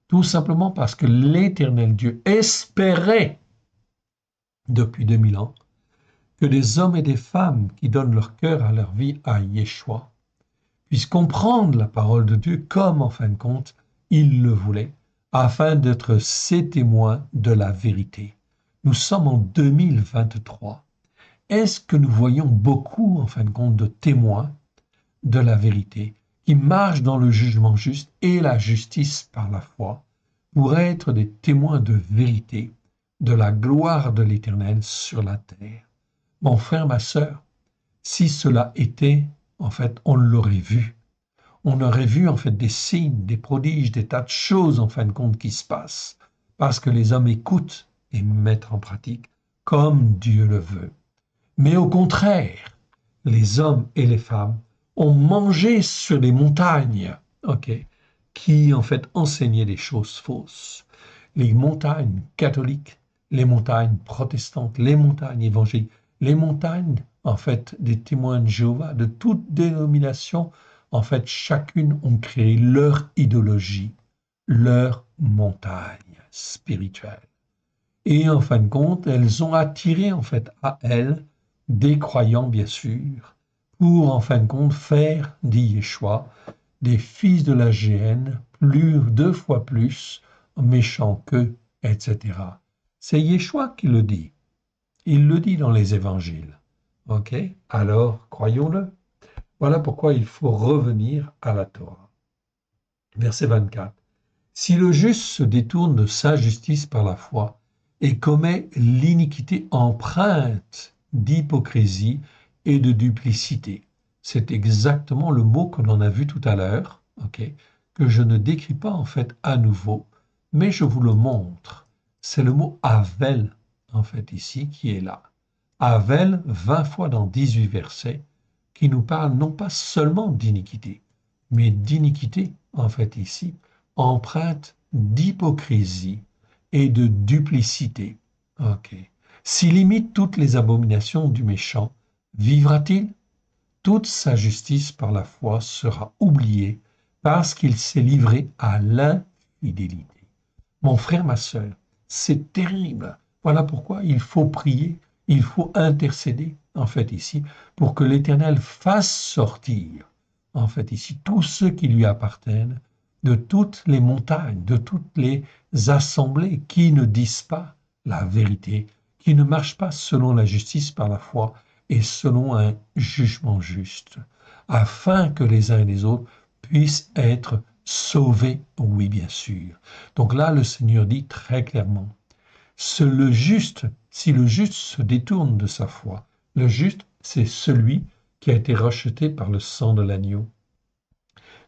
Tout simplement parce que l'Éternel Dieu espérait, depuis 2000 ans, que des hommes et des femmes qui donnent leur cœur à leur vie à Yeshua puissent comprendre la parole de Dieu comme, en fin de compte, il le voulait, afin d'être ses témoins de la vérité. Nous sommes en 2023. Est-ce que nous voyons beaucoup, en fin de compte, de témoins de la vérité qui marchent dans le jugement juste et la justice par la foi pour être des témoins de vérité, de la gloire de l'Éternel sur la terre? Mon frère, ma sœur, si cela était, en fait, on l'aurait vu. On aurait vu en fait des signes, des prodiges, des tas de choses en fin de compte qui se passent, parce que les hommes écoutent et mettre en pratique comme Dieu le veut. Mais au contraire, les hommes et les femmes ont mangé sur les montagnes, ok, qui en fait enseignaient des choses fausses. Les montagnes catholiques, les montagnes protestantes, les montagnes évangéliques, les montagnes en fait des témoins de Jéhovah, de toute dénomination, en fait chacune ont créé leur idéologie, leur montagne spirituelle. Et en fin de compte, elles ont attiré en fait à elles des croyants bien sûr, pour en fin de compte faire, dit Yeshua, des fils de la géhenne, deux fois plus méchants qu'eux, etc. C'est Yeshua qui le dit. Il le dit dans les évangiles. Ok? Alors, croyons-le. Voilà pourquoi il faut revenir à la Torah. Verset 24. Si le juste se détourne de sa justice par la foi et commet l'iniquité empreinte d'hypocrisie et de duplicité, c'est exactement le mot que l'on a vu tout à l'heure, ok, que je ne décris pas en fait à nouveau, mais je vous le montre. C'est le mot Avel, en fait, ici, qui est là. Avel, 20 fois dans 18 versets, qui nous parle non pas seulement d'iniquité, mais d'iniquité, en fait, ici, empreinte d'hypocrisie et de duplicité. Ok. S'il imite toutes les abominations du méchant, vivra-t-il? Toute sa justice par la foi sera oubliée parce qu'il s'est livré à l'infidélité. Mon frère, ma sœur, c'est terrible. Voilà pourquoi il faut prier, il faut intercéder, en fait, ici, pour que l'Éternel fasse sortir, en fait, ici, tous ceux qui lui appartiennent de toutes les montagnes, de toutes les assemblées qui ne disent pas la vérité, qui ne marchent pas selon la justice par la foi et selon un jugement juste, afin que les uns et les autres puissent être sauvés, oui bien sûr. Donc là, le Seigneur dit très clairement, si le juste se détourne de sa foi, le juste, c'est celui qui a été racheté par le sang de l'agneau.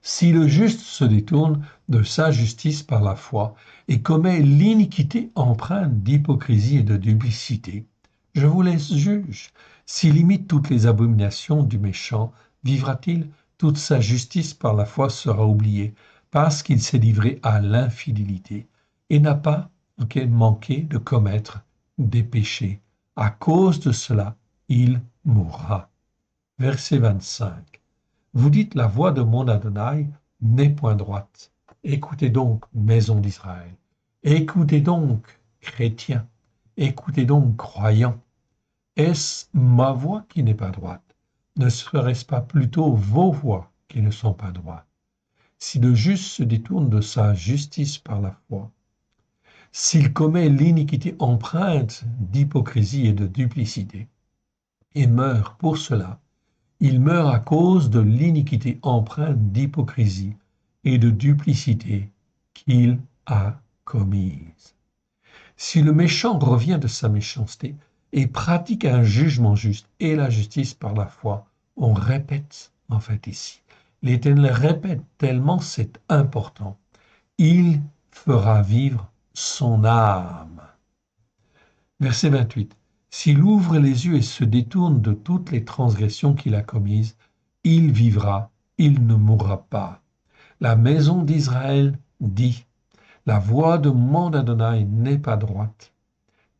Si le juste se détourne de sa justice par la foi et commet l'iniquité empreinte d'hypocrisie et de duplicité, je vous laisse juge. S'il imite toutes les abominations du méchant, vivra-t-il? Toute sa justice par la foi sera oubliée, parce qu'il s'est livré à l'infidélité et n'a pas manqué de commettre des péchés. À cause de cela, il mourra. Verset 25. Vous dites la voix de mon Adonai n'est point droite. Écoutez donc, maison d'Israël. Écoutez donc, chrétiens. Écoutez donc, croyants. Est-ce ma voix qui n'est pas droite? Ne serait-ce pas plutôt vos voix qui ne sont pas droites? Si le juste se détourne de sa justice par la foi, s'il commet l'iniquité empreinte d'hypocrisie et de duplicité, et meurt pour cela, il meurt à cause de l'iniquité empreinte d'hypocrisie et de duplicité qu'il a commise. Si le méchant revient de sa méchanceté et pratique un jugement juste et la justice par la foi, on répète en fait ici. L'Éternel répète tellement c'est important. Il fera vivre son âme. Verset 28. S'il ouvre les yeux et se détourne de toutes les transgressions qu'il a commises, il vivra, il ne mourra pas. La maison d'Israël dit, la voix de mon Adonai n'est pas droite.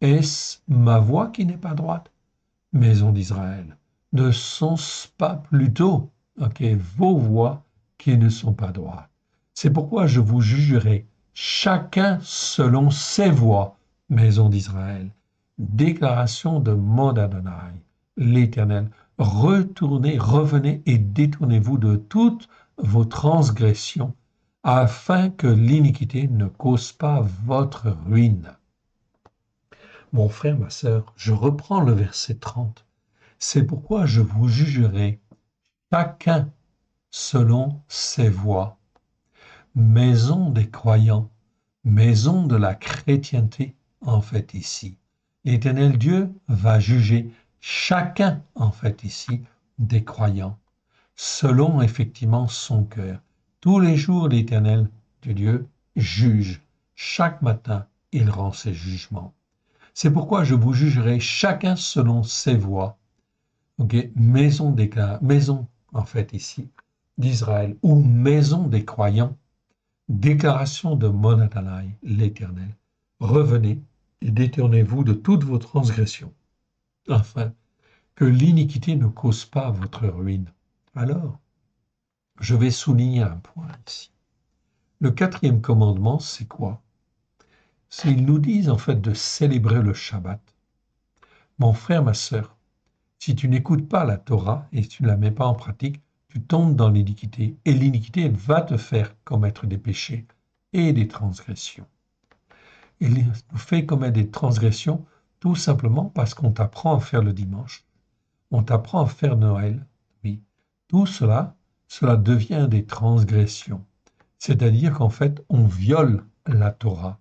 Est-ce ma voix qui n'est pas droite? Maison d'Israël, ne sont-ce pas plutôt vos voix qui ne sont pas droites? C'est pourquoi je vous jugerai, chacun selon ses voies, maison d'Israël. Déclaration de mon Adonai, l'Éternel. Retournez, revenez et détournez-vous de toutes vos transgressions, afin que l'iniquité ne cause pas votre ruine. Mon frère, ma sœur, je reprends le verset 30. C'est pourquoi je vous jugerai, chacun selon ses voies. Maison des croyants, maison de la chrétienté, en fait ici. L'Éternel Dieu va juger chacun, en fait ici, des croyants, selon effectivement son cœur. Tous les jours, l'Éternel Dieu juge. Chaque matin, il rend ses jugements. C'est pourquoi je vous jugerai chacun selon ses voies. Ok, maison, en fait, ici, d'Israël, ou maison des croyants, déclaration de Mon Adonai, l'Éternel. Revenez et détournez-vous de toutes vos transgressions, afin que l'iniquité ne cause pas votre ruine. Alors, je vais souligner un point ici. Le quatrième commandement, c'est quoi? Ils nous disent en fait de célébrer le Shabbat. Mon frère, ma sœur, si tu n'écoutes pas la Torah et si tu ne la mets pas en pratique, tu tombes dans l'iniquité. Et l'iniquité, elle va te faire commettre des péchés et des transgressions. Il nous fait commettre des transgressions tout simplement parce qu'on t'apprend à faire le dimanche. On t'apprend à faire Noël. Oui. Tout cela, cela devient des transgressions. C'est-à-dire qu'en fait, on viole la Torah.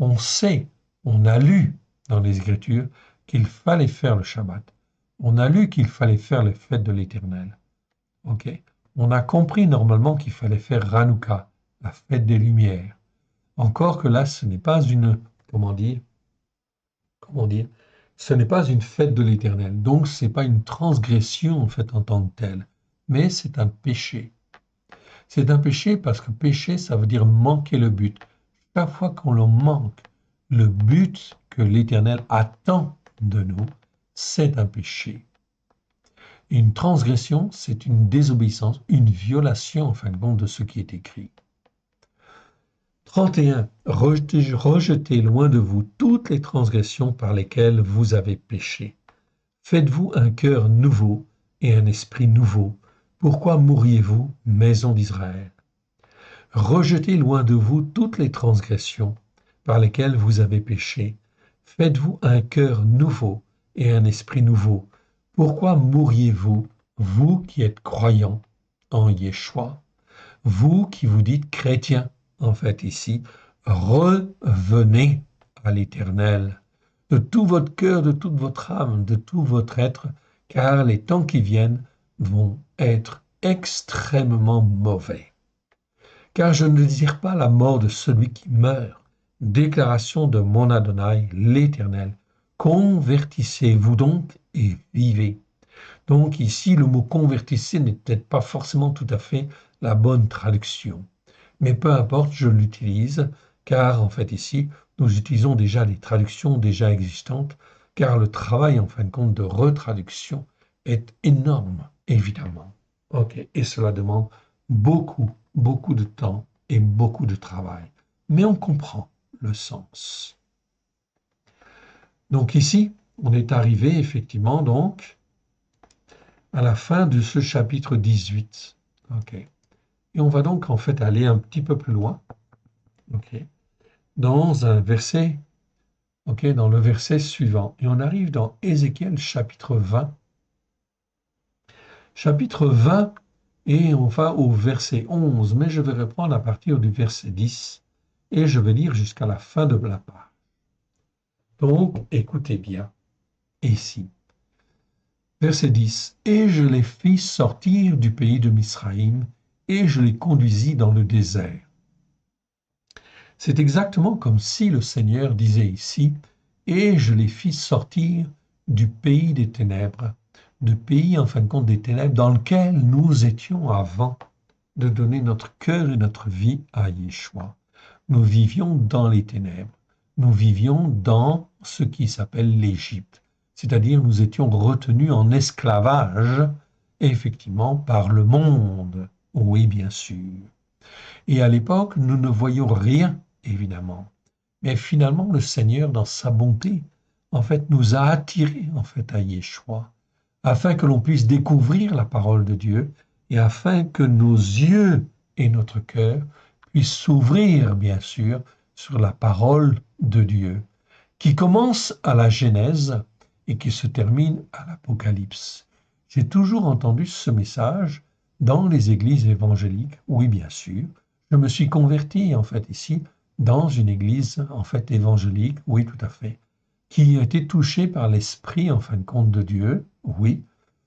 On sait, on a lu dans les Écritures qu'il fallait faire le Shabbat. On a lu qu'il fallait faire les fêtes de l'Éternel. Ok. On a compris normalement qu'il fallait faire Hanouka, la fête des Lumières. Encore que là, ce n'est pas une, comment dire, ce n'est pas une fête de l'Éternel. Donc, ce n'est pas une transgression en fait en tant que telle, mais c'est un péché. C'est un péché parce que péché, ça veut dire manquer le but. Chaque fois qu'on le manque, le but que l'Éternel attend de nous, c'est un péché. Une transgression, c'est une désobéissance, une violation en fin de compte de ce qui est écrit. 31. Rejetez loin de vous toutes les transgressions par lesquelles vous avez péché. Faites-vous un cœur nouveau et un esprit nouveau. Pourquoi mourriez-vous, maison d'Israël? Rejetez loin de vous toutes les transgressions par lesquelles vous avez péché. Faites-vous un cœur nouveau et un esprit nouveau. Pourquoi mourriez-vous, vous qui êtes croyants en Yeshua, vous qui vous dites chrétiens, en fait ici, revenez à l'Éternel de tout votre cœur, de toute votre âme, de tout votre être, car les temps qui viennent vont être extrêmement mauvais. Car je ne désire pas la mort de celui qui meurt. Déclaration de mon Adonai, l'Éternel. Convertissez-vous donc et vivez. Donc ici, le mot convertissez n'est peut-être pas forcément tout à fait la bonne traduction. Mais peu importe, je l'utilise, car en fait ici, nous utilisons déjà les traductions déjà existantes, car le travail en fin de compte de retraduction est énorme, évidemment. Ok, et cela demande beaucoup de temps et beaucoup de travail. Mais on comprend le sens. Donc ici, on est arrivé effectivement donc à la fin de ce chapitre 18. Ok. Et on va donc en fait aller un petit peu plus loin. Ok. Dans un verset, ok, dans le verset suivant. Et on arrive dans Ézéchiel chapitre 20. Chapitre 20, et on va au verset 11, mais je vais reprendre à partir du verset 10, et je vais lire jusqu'à la fin de la page. Donc, écoutez bien, ici. Verset 10. Et je les fis sortir du pays de Misraïm, et je les conduisis dans le désert. C'est exactement comme si le Seigneur disait ici, et je les fis sortir du pays des ténèbres, du pays en fin de compte des ténèbres dans lequel nous étions avant de donner notre cœur et notre vie à Yeshua. Nous vivions dans les ténèbres, nous vivions dans ce qui s'appelle l'Égypte, c'est-à-dire nous étions retenus en esclavage, effectivement, par le monde, oui bien sûr. Et à l'époque, nous ne voyions rien, évidemment. Mais finalement, le Seigneur, dans sa bonté, en fait, nous a attirés en fait, à Yeshua, afin que l'on puisse découvrir la parole de Dieu et afin que nos yeux et notre cœur puissent s'ouvrir, bien sûr, sur la parole de Dieu, qui commence à la Genèse et qui se termine à l'Apocalypse. J'ai toujours entendu ce message dans les églises évangéliques, oui, bien sûr. Je me suis converti, en fait, ici, dans une église, en fait, évangélique, oui, tout à fait, qui a été touchée par l'esprit, en fin de compte, de Dieu, oui.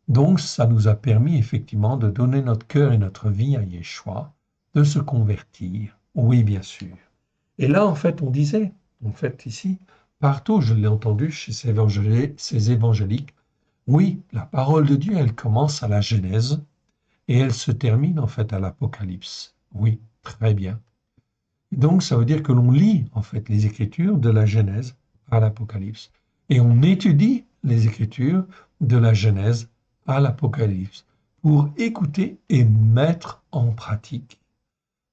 Donc, ça nous a permis, effectivement, de donner notre cœur et notre vie à Yeshua, de se convertir, oui, bien sûr. Et là, en fait, on disait, en fait, ici, Partout, je l'ai entendu chez ces évangéliques. Oui, la parole de Dieu, elle commence à la Genèse et elle se termine en fait à l'Apocalypse. Oui, très bien. Donc, ça veut dire que l'on lit en fait les Écritures de la Genèse à l'Apocalypse et on étudie les Écritures de la Genèse à l'Apocalypse pour écouter et mettre en pratique.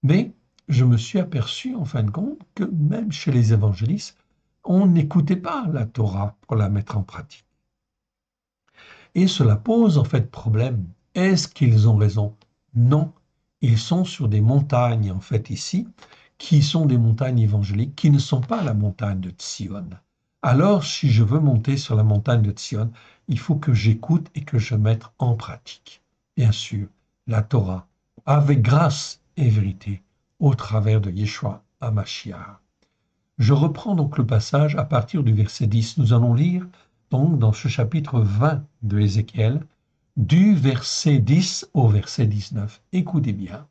Mais je me suis aperçu en fin de compte que même chez les évangélistes, on n'écoutait pas la Torah pour la mettre en pratique. Et cela pose en fait problème. Est-ce qu'ils ont raison? Non. Ils sont sur des montagnes en fait ici, qui sont des montagnes évangéliques, qui ne sont pas la montagne de Tsion. Alors, si je veux monter sur la montagne de Tsion, il faut que j'écoute et que je mette en pratique, bien sûr, la Torah, avec grâce et vérité, au travers de Yeshua HaMashiach. Je reprends donc le passage à partir du verset 10. Nous allons lire donc dans ce chapitre 20 de Ézéchiel, du verset 10 au verset 19. Écoutez bien.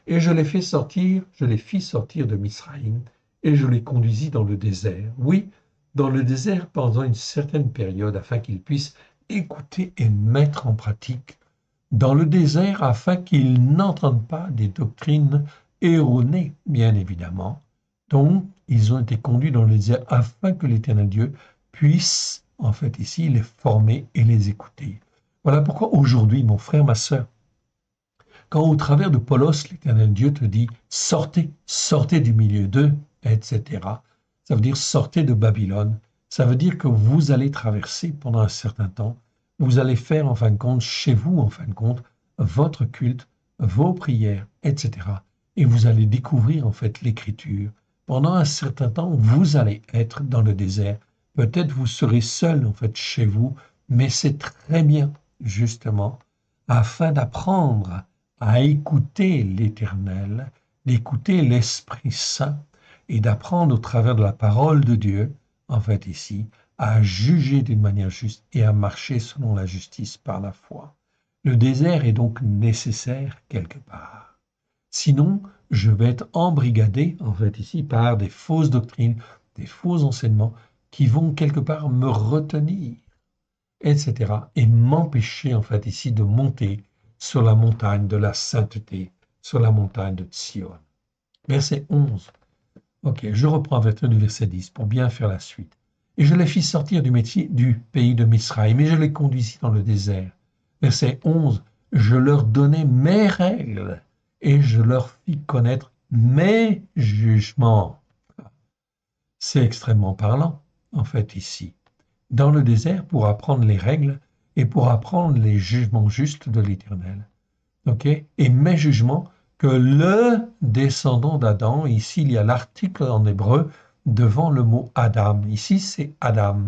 Et je les fis sortir de Misraïm, et je les conduisis dans le désert. Oui, dans le désert pendant une certaine période, afin qu'ils puissent écouter et mettre en pratique. Dans le désert, afin qu'ils n'entendent pas des doctrines erronées, bien évidemment. Donc, ils ont été conduits dans le désert afin que l'Éternel Dieu puisse, en fait, ici, les former et les écouter. Voilà pourquoi aujourd'hui, mon frère, ma sœur, quand au travers de Paulos, l'Éternel Dieu te dit « Sortez, sortez du milieu d'eux », etc., ça veut dire « Sortez de Babylone », ça veut dire que vous allez traverser pendant un certain temps, vous allez faire en fin de compte, chez vous en fin de compte, votre culte, vos prières, etc. Et vous allez découvrir en fait l'Écriture. Pendant un certain temps, vous allez être dans le désert. Peut-être vous serez seul en fait chez vous, mais c'est très bien, justement, afin d'apprendre à écouter l'Éternel, d'écouter l'Esprit Saint et d'apprendre au travers de la parole de Dieu, en fait ici, à juger d'une manière juste et à marcher selon la justice par la foi. Le désert est donc nécessaire quelque part. Sinon, je vais être embrigadé, en fait ici, par des fausses doctrines, des faux enseignements qui vont quelque part me retenir, etc. et m'empêcher, en fait ici, de monter sur la montagne de la sainteté, sur la montagne de Sion. Verset 11. Ok, je reprends avec le verset 10 pour bien faire la suite. Et je les fis sortir du pays de Misraïm, et je les conduisis dans le désert. Verset 11. Je leur donnai mes règles, et je leur fis connaître mes jugements. C'est extrêmement parlant, en fait, ici. Dans le désert, pour apprendre les règles et pour apprendre les jugements justes de l'Éternel. Ok? Et mes jugements, que le descendant d'Adam, ici il y a l'article en hébreu devant le mot Adam. Ici c'est Adam.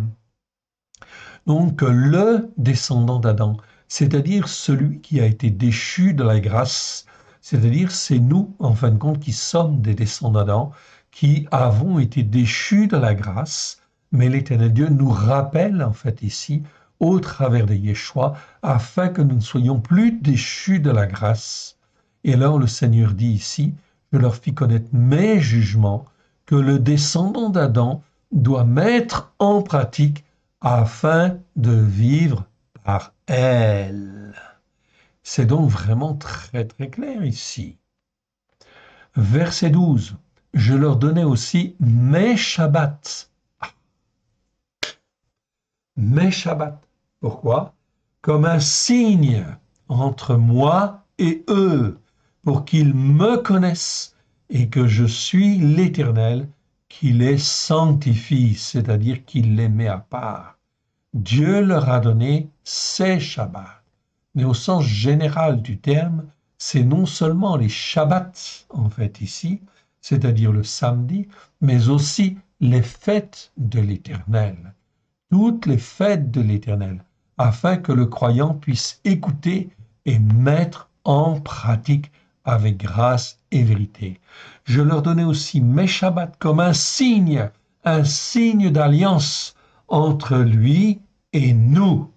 Donc le descendant d'Adam, c'est-à-dire celui qui a été déchu de la grâce, c'est-à-dire c'est nous, en fin de compte, qui sommes des descendants d'Adam, qui avons été déchus de la grâce, mais l'Éternel Dieu nous rappelle, en fait, ici, au travers de Yeshua, afin que nous ne soyons plus déchus de la grâce. Et alors le Seigneur dit ici, je leur fis connaître mes jugements, que le descendant d'Adam doit mettre en pratique afin de vivre par elle. C'est donc vraiment très très clair ici. Verset 12. Je leur donnai aussi mes Shabbats. Mes Shabbats. Pourquoi? Comme un signe entre moi et eux, pour qu'ils me connaissent et que je suis l'Éternel qui les sanctifie, c'est-à-dire qui les met à part. Dieu leur a donné ces Shabbats. Mais au sens général du terme, c'est non seulement les Shabbats, en fait, ici, c'est-à-dire le samedi, mais aussi les fêtes de l'Éternel. Toutes les fêtes de l'Éternel, afin que le croyant puisse écouter et mettre en pratique avec grâce et vérité. Je leur donnai aussi mes Shabbats comme un signe d'alliance entre lui et nous.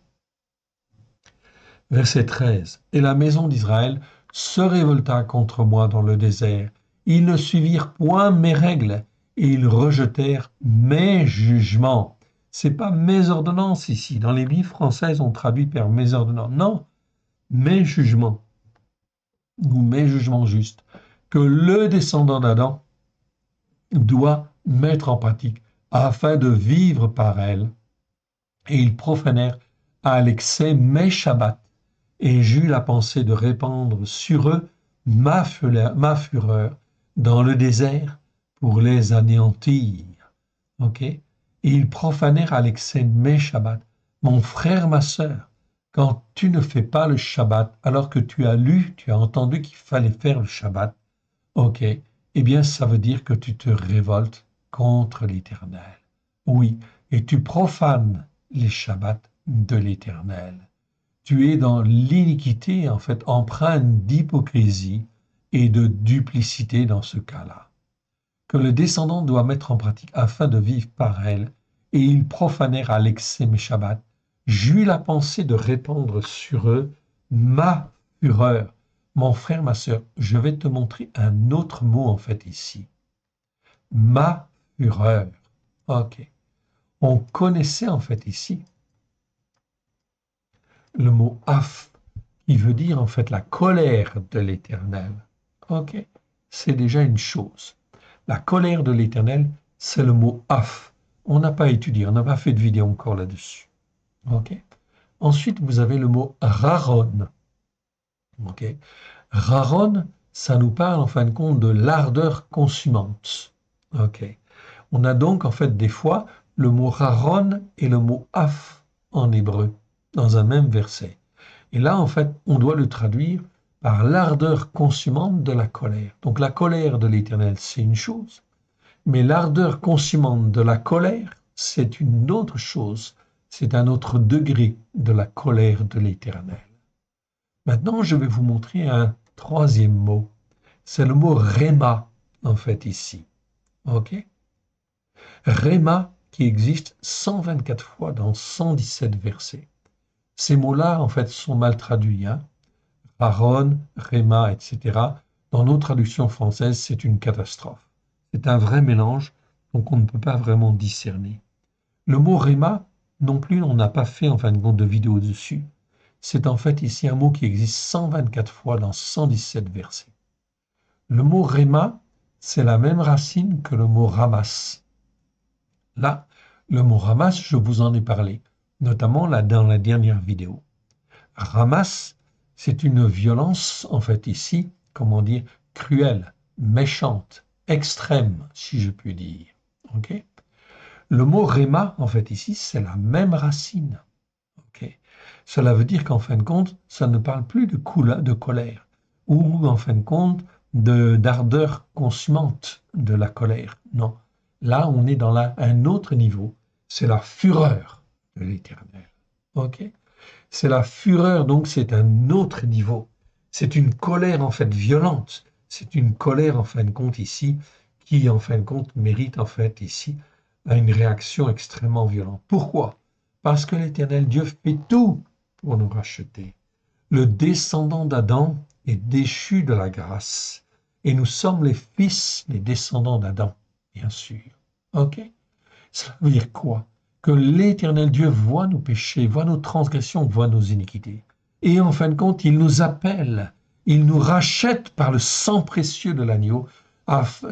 Verset 13. Et la maison d'Israël se révolta contre moi dans le désert. Ils ne suivirent point mes règles, et ils rejetèrent mes jugements. C'est pas mes ordonnances ici. Dans les Bibles françaises, on traduit par mes ordonnances. Non, mes jugements, ou mes jugements justes, que le descendant d'Adam doit mettre en pratique afin de vivre par elles. Et ils profanèrent à l'excès mes Shabbats, et j'eus la pensée de répandre sur eux ma fureur dans le désert pour les anéantir. Ok? Et ils profanèrent à l'excès mes Shabbats. Mon frère, ma sœur, quand tu ne fais pas le Shabbat, alors que tu as lu, tu as entendu qu'il fallait faire le Shabbat, ok, eh bien ça veut dire que tu te révoltes contre l'Éternel. Oui, et tu profanes les Shabbats de l'Éternel. Tu es dans l'iniquité, en fait, empreinte d'hypocrisie et de duplicité dans ce cas-là, que le descendant doit mettre en pratique afin de vivre par elle, et ils profanèrent à l'excès mes Shabbats. J'eus la pensée de répandre sur eux ma fureur. Mon frère, ma sœur, je vais te montrer un autre mot, en fait, ici. Ma fureur. Ok. On connaissait, en fait, ici, le mot af, qui veut dire, en fait, la colère de l'Éternel. Ok. C'est déjà une chose. La colère de l'Éternel, c'est le mot af. On n'a pas étudié, on n'a pas fait de vidéo encore là-dessus. Ok. Ensuite, vous avez le mot raron. Ok. Raron, ça nous parle en fin de compte de l'ardeur consumante. Ok. On a donc en fait des fois le mot raron et le mot af en hébreu dans un même verset. Et là, en fait, on doit le traduire par l'ardeur consumante de la colère. Donc la colère de l'Éternel, c'est une chose, mais l'ardeur consumante de la colère, c'est une autre chose. C'est un autre degré de la colère de l'Éternel. Maintenant, je vais vous montrer un troisième mot. C'est le mot réma, en fait, ici. OK? Réma qui existe 124 fois dans 117 versets. Ces mots-là, en fait, sont mal traduits. Hein? Aaron, réma, etc. Dans nos traductions françaises, c'est une catastrophe. C'est un vrai mélange, donc on ne peut pas vraiment discerner. Le mot réma, non plus, on n'a pas fait en fin de compte de vidéo dessus. C'est en fait ici un mot qui existe 124 fois dans 117 versets. Le mot réma, c'est la même racine que le mot ramas. Là, le mot ramas, je vous en ai parlé, notamment là dans la dernière vidéo. Ramas, c'est une violence, en fait ici, comment dire, cruelle, méchante, extrême, si je puis dire. Okay? Le mot réma, en fait ici, c'est la même racine. Okay? Cela veut dire qu'en fin de compte, ça ne parle plus de colère, ou en fin de compte, d'ardeur consumante de la colère. Non. Là, on est dans un autre niveau. C'est la fureur de l'Éternel. Ok? C'est la fureur, donc c'est un autre niveau. C'est une colère en fait violente. C'est une colère en fin de compte ici, qui en fin de compte mérite en fait ici une réaction extrêmement violente. Pourquoi? Parce que l'Éternel Dieu fait tout pour nous racheter. Le descendant d'Adam est déchu de la grâce. Et nous sommes les fils, les descendants d'Adam, bien sûr. OK? Cela veut dire quoi? Que l'Éternel Dieu voit nos péchés, voit nos transgressions, voit nos iniquités. Et en fin de compte, il nous appelle, il nous rachète par le sang précieux de l'agneau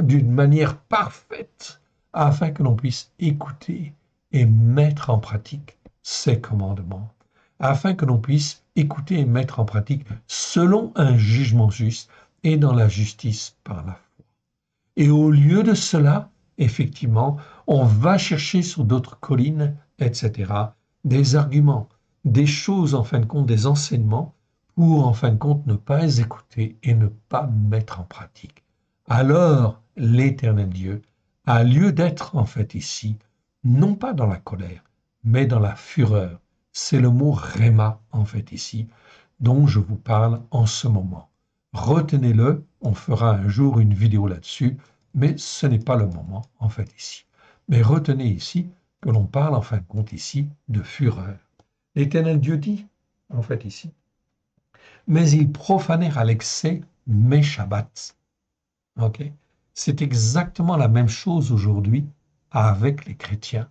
d'une manière parfaite, afin que l'on puisse écouter et mettre en pratique ses commandements, afin que l'on puisse écouter et mettre en pratique selon un jugement juste et dans la justice par la foi. Et au lieu de cela, effectivement, on va chercher sur d'autres collines, etc., des arguments, des choses, en fin de compte, des enseignements, pour, en fin de compte, ne pas écouter et ne pas mettre en pratique. Alors, l'Éternel Dieu a lieu d'être, en fait, ici, non pas dans la colère, mais dans la fureur. C'est le mot réma, en fait, ici, dont je vous parle en ce moment. Retenez-le, on fera un jour une vidéo là-dessus, mais ce n'est pas le moment, en fait, ici. Mais retenez ici que l'on parle, en fin de compte, ici, de fureur. L'Éternel Dieu dit, en fait, ici, mais ils profanèrent à l'excès mes Shabbats. Ok? C'est exactement la même chose aujourd'hui avec les chrétiens.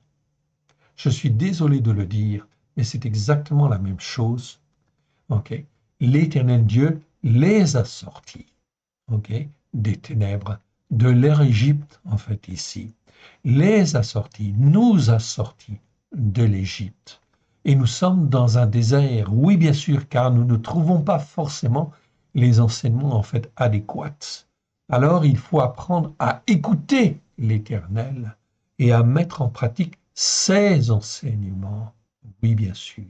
Je suis désolé de le dire, mais c'est exactement la même chose. Ok. L'Éternel Dieu les a sortis, ok, des ténèbres, de leur Égypte, en fait, ici. Les a sortis, nous a sortis de l'Égypte. Et nous sommes dans un désert, oui, bien sûr, car nous ne trouvons pas forcément les enseignements, en fait, adéquats. Alors, il faut apprendre à écouter l'Éternel et à mettre en pratique ses enseignements. Oui, bien sûr.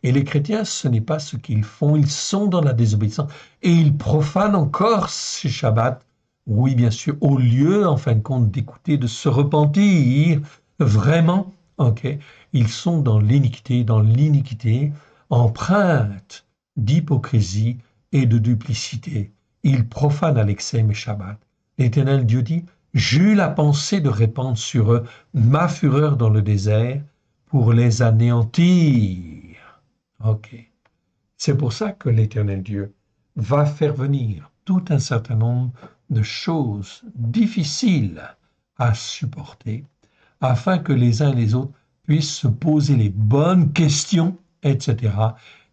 Et les chrétiens, ce n'est pas ce qu'ils font, ils sont dans la désobéissance et ils profanent encore ces Shabbats. Oui, bien sûr, au lieu, en fin de compte, d'écouter, de se repentir, vraiment, ok, ils sont dans l'iniquité, empreinte d'hypocrisie et de duplicité. Ils profanent à l'excès mes Shabbats. L'Éternel Dieu dit, j'eus la pensée de répandre sur eux ma fureur dans le désert pour les anéantir. Ok. C'est pour ça que l'Éternel Dieu va faire venir tout un certain nombre de choses difficiles à supporter, afin que les uns et les autres puissent se poser les bonnes questions, etc.,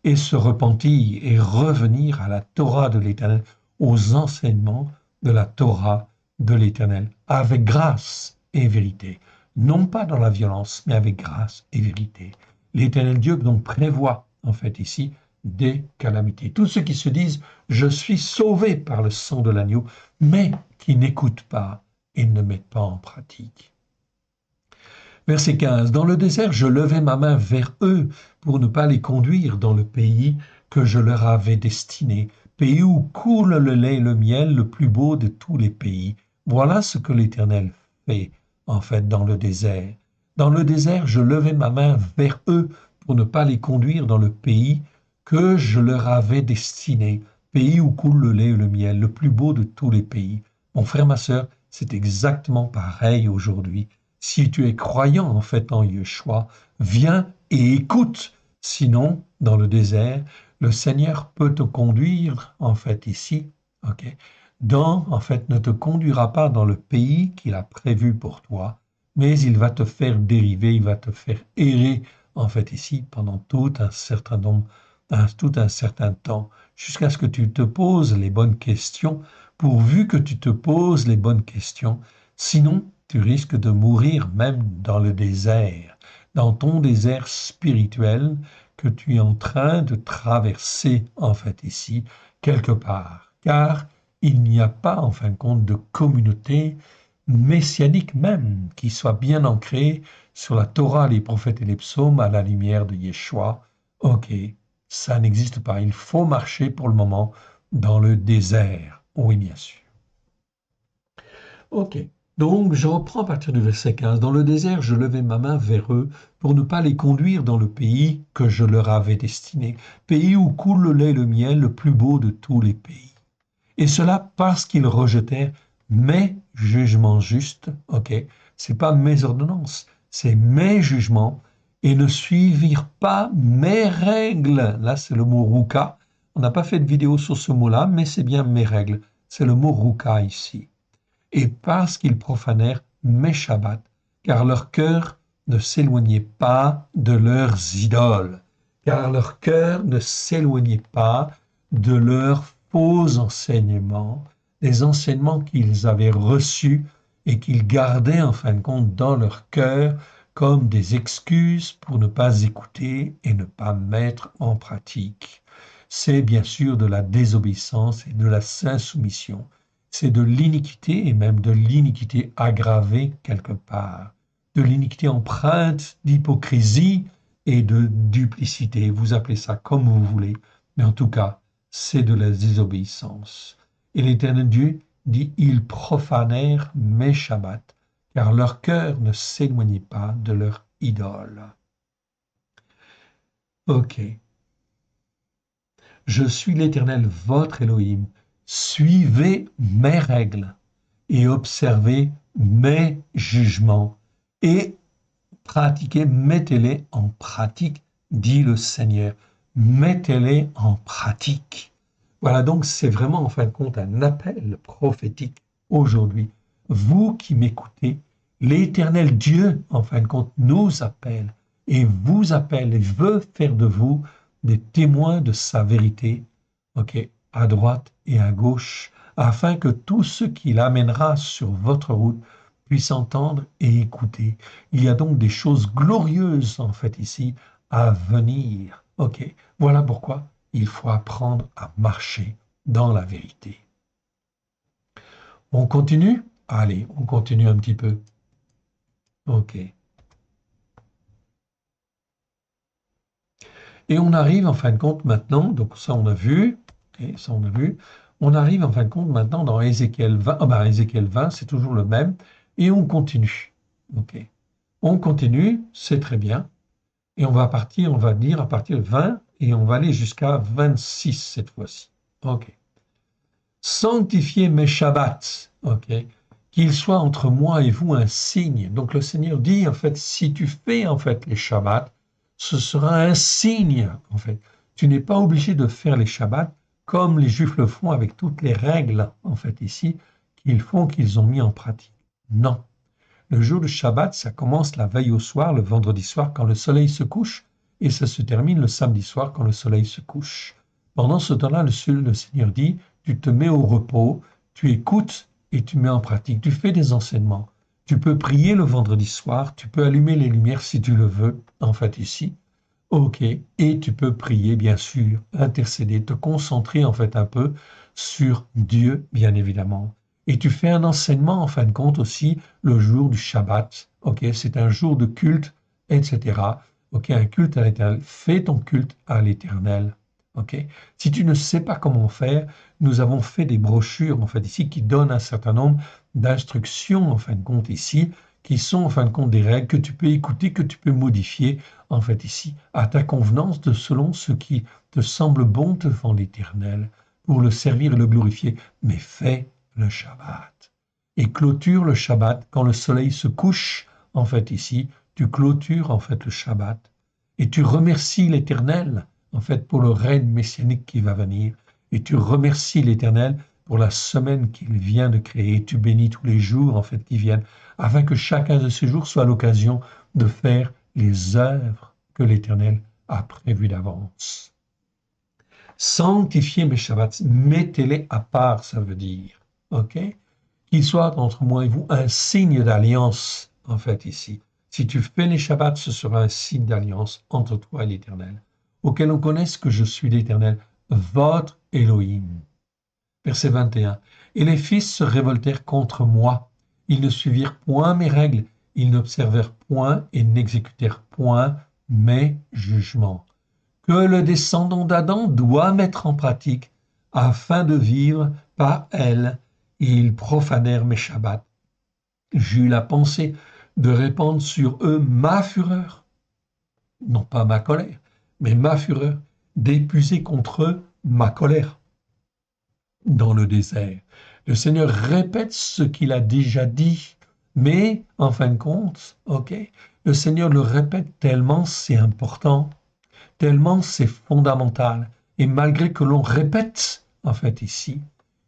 et se repentir et revenir à la Torah de l'Éternel, aux enseignements de la Torah de l'Éternel, avec grâce et vérité. Non pas dans la violence, mais avec grâce et vérité. L'Éternel Dieu donc prévoit, en fait, ici, des calamités. Tous ceux qui se disent « Je suis sauvé par le sang de l'agneau », mais qui n'écoutent pas et ne mettent pas en pratique. Verset 15. Dans le désert, je levai ma main vers eux pour ne pas les conduire dans le pays que je leur avais destiné, pays où coule le lait et le miel, le plus beau de tous les pays. Voilà ce que l'Éternel fait, en fait, dans le désert. Dans le désert, je levai ma main vers eux pour ne pas les conduire dans le pays que je leur avais destiné, pays où coule le lait et le miel, le plus beau de tous les pays. Mon frère, ma sœur, c'est exactement pareil aujourd'hui. Si tu es croyant en fait en Yeshua, viens et écoute. Sinon, dans le désert, le Seigneur peut te conduire en fait ici, ok, en fait, ne te conduira pas dans le pays qu'il a prévu pour toi, mais il va te faire dériver, il va te faire errer en fait ici pendant tout un certain nombre, tout un certain temps, jusqu'à ce que tu te poses les bonnes questions, pourvu que tu te poses les bonnes questions. Sinon, tu risques de mourir même dans le désert, dans ton désert spirituel que tu es en train de traverser en fait ici, quelque part. Car il n'y a pas en fin de compte de communauté messianique même qui soit bien ancrée sur la Torah, les prophètes et les psaumes à la lumière de Yeshua. Ok, ça n'existe pas. Il faut marcher pour le moment dans le désert. Oui, bien sûr. Ok. Donc, je reprends à partir du verset 15. Dans le désert, je levai ma main vers eux pour ne pas les conduire dans le pays que je leur avais destiné, pays où coule le lait et le miel, le plus beau de tous les pays. Et cela parce qu'ils rejetèrent mes jugements justes, ok, c'est pas mes ordonnances, c'est mes jugements, et ne suivirent pas mes règles. Là, c'est le mot ruka. On n'a pas fait de vidéo sur ce mot-là, mais c'est bien mes règles. C'est le mot ruka ici. Et parce qu'ils profanèrent mes Shabbats, car leur cœur ne s'éloignait pas de leurs idoles, car leur cœur ne s'éloignait pas de leurs faux enseignements, les enseignements qu'ils avaient reçus et qu'ils gardaient en fin de compte dans leur cœur comme des excuses pour ne pas écouter et ne pas mettre en pratique. C'est bien sûr de la désobéissance et de la insoumission. C'est de l'iniquité et même de l'iniquité aggravée quelque part, de l'iniquité empreinte d'hypocrisie et de duplicité. Vous appelez ça comme vous voulez, mais en tout cas, c'est de la désobéissance. Et l'Éternel Dieu dit, ils profanèrent mes Shabbats, car leur cœur ne s'éloignait pas de leur idole. Ok. Je suis l'Éternel, votre Elohim. Suivez mes règles et observez mes jugements et pratiquez, mettez-les en pratique, dit le Seigneur. Mettez-les en pratique. Voilà, donc c'est vraiment en fin de compte un appel prophétique aujourd'hui. vous qui m'écoutez, l'Éternel Dieu, en fin de compte, nous appelle et vous appelle et veut faire de vous des témoins de sa vérité, ok, à droite et à gauche, afin que tous ceux qu'il amènera sur votre route puissent entendre et écouter. Il y a donc des choses glorieuses, en fait, ici, à venir. Ok, voilà pourquoi il faut apprendre à marcher dans la vérité. On continue? Allez, on continue un petit peu. Ok. Et on arrive en fin de compte maintenant, donc ça on a vu, ok, ça on a vu, on arrive en fin de compte maintenant dans Ézéchiel 20, Ézéchiel 20, c'est toujours le même, et on continue. Ok. On continue, c'est très bien, et on va partir, on va dire à partir de 20, et on va aller jusqu'à 26 cette fois-ci. Ok. Sanctifiez mes Shabbats, ok, qu'il soit entre moi et vous un signe. Donc le Seigneur dit en fait, si tu fais en fait les Shabbats, ce sera un signe en fait. Tu n'es pas obligé de faire les Shabbats comme les Juifs le font avec toutes les règles en fait ici qu'ils ont mis en pratique. Non. Le jour de Shabbat, ça commence la veille au soir, le vendredi soir quand le soleil se couche, et ça se termine le samedi soir quand le soleil se couche. Pendant ce temps-là, le Seigneur dit, tu te mets au repos, tu écoutes et tu mets en pratique, tu fais des enseignements. Tu peux prier le vendredi soir, tu peux allumer les lumières si tu le veux, en fait ici. Ok, et tu peux prier, bien sûr, intercéder, te concentrer en fait un peu sur Dieu, bien évidemment. Et tu fais un enseignement, en fin de compte, aussi le jour du Shabbat. Ok, c'est un jour de culte, etc. Ok, un culte à l'Éternel. Fais ton culte à l'Éternel. Ok. Si tu ne sais pas comment faire, nous avons fait des brochures, en fait, ici, qui donnent un certain nombre d'instructions, en fin de compte, ici, qui sont, en fin de compte, des règles que tu peux écouter, que tu peux modifier, en fait, ici, à ta convenance, selon ce qui te semble bon devant l'Éternel, pour le servir et le glorifier. Mais fais le Shabbat. Et clôture le Shabbat quand le soleil se couche, en fait, ici, tu clôtures, en fait, le Shabbat. Et tu remercies l'Éternel, en fait, pour le règne messianique qui va venir. Et tu remercies l'Éternel pour la semaine qu'il vient de créer. Et tu bénis tous les jours, en fait, qui viennent, afin que chacun de ces jours soit l'occasion de faire les œuvres que l'Éternel a prévues d'avance. Sanctifiez mes Shabbats, mettez-les à part, ça veut dire, ok? Qu'il soit entre moi et vous un signe d'alliance, en fait, ici. Si tu fais les Shabbats, ce sera un signe d'alliance entre toi et l'Éternel, auquel on connaisse que je suis l'Éternel, votre Elohim. Verset 21. Et les fils se révoltèrent contre moi. Ils ne suivirent point mes règles, ils n'observèrent point et n'exécutèrent point mes jugements, que le descendant d'Adam doit mettre en pratique afin de vivre par elles. Et ils profanèrent mes Shabbats. J'eus la pensée de répandre sur eux ma fureur, non pas ma colère, mais ma fureur, d'épuiser contre eux ma colère dans le désert. Le Seigneur répète ce qu'il a déjà dit, mais en fin de compte, ok, le Seigneur le répète tellement c'est important, tellement c'est fondamental. Et malgré que l'on répète, en fait ici,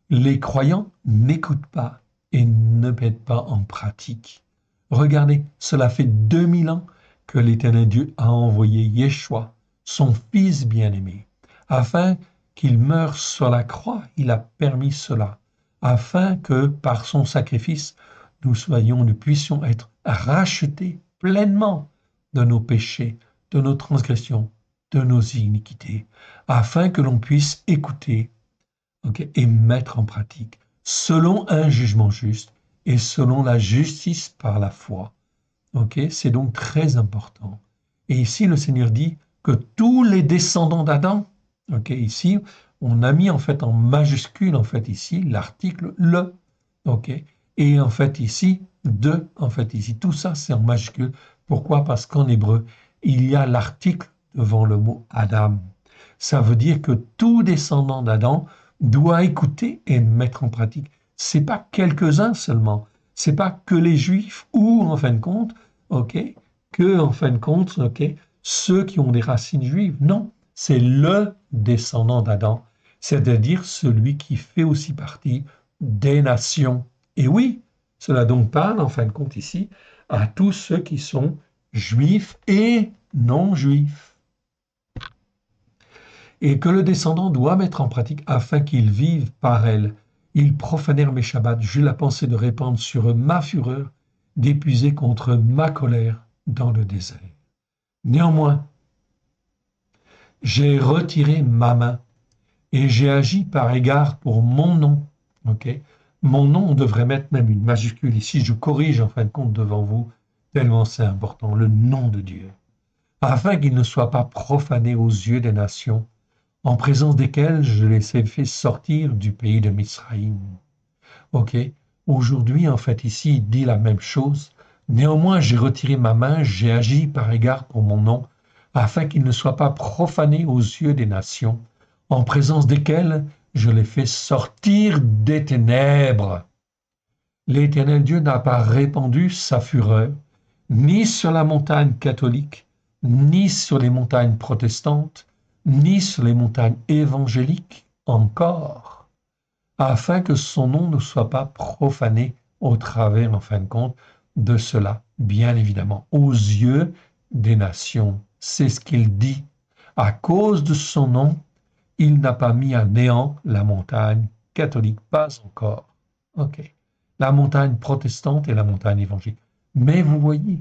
les croyants n'écoutent pas et ne mettent pas en pratique. Regardez, cela fait 2000 ans que l'Éternel Dieu a envoyé Yeshua, son Fils bien-aimé, afin qu'il meure sur la croix. Il a permis cela, afin que par son sacrifice, nous puissions être rachetés pleinement de nos péchés, de nos transgressions, de nos iniquités, afin que l'on puisse écouter, okay, et mettre en pratique, selon un jugement juste et selon la justice par la foi. Okay, c'est donc très important. Et ici, le Seigneur dit que tous les descendants d'Adam, okay, ici, on a mis en fait en majuscule, en fait ici, l'article le, okay, et en fait ici, de, en fait ici, tout ça c'est en majuscule. Pourquoi? Parce qu'en hébreu, il y a l'article devant le mot Adam. Ça veut dire que tout descendant d'Adam doit écouter et mettre en pratique. C'est pas quelques-uns seulement. C'est pas que les Juifs ou, en fin de compte, ok, que, en fin de compte, ok, ceux qui ont des racines juives. Non, c'est le descendant d'Adam, c'est-à-dire celui qui fait aussi partie des nations. Et oui, Cela donc parle, en fin de compte, ici, à tous ceux qui sont juifs et non juifs, et que le descendant doit mettre en pratique afin qu'ils vivent par elle. Ils profanèrent mes Shabbats, j'eus la pensée de répandre sur eux ma fureur, d'épuiser contre ma colère dans le désert. Néanmoins, j'ai retiré ma main et j'ai agi par égard pour mon nom. Ok, mon nom, on devrait mettre même une majuscule ici. Je corrige en fin de compte devant vous, tellement c'est important, le nom de Dieu, afin qu'il ne soit pas profané aux yeux des nations, en présence desquelles je les ai fait sortir du pays de Misraïm. Ok, aujourd'hui, en fait, ici, il dit la même chose. Néanmoins, j'ai retiré ma main, j'ai agi par égard pour mon nom, afin qu'il ne soit pas profané aux yeux des nations, en présence desquelles je les fais sortir des ténèbres. L'Éternel Dieu n'a pas répandu sa fureur, ni sur la montagne catholique, ni sur les montagnes protestantes, ni sur les montagnes évangéliques encore, afin que son nom ne soit pas profané au travers, en fin de compte, de cela, bien évidemment, aux yeux des nations. C'est ce qu'il dit. À cause de son nom, il n'a pas mis à néant la montagne catholique, pas encore. Ok. La montagne protestante et la montagne évangélique. Mais vous voyez,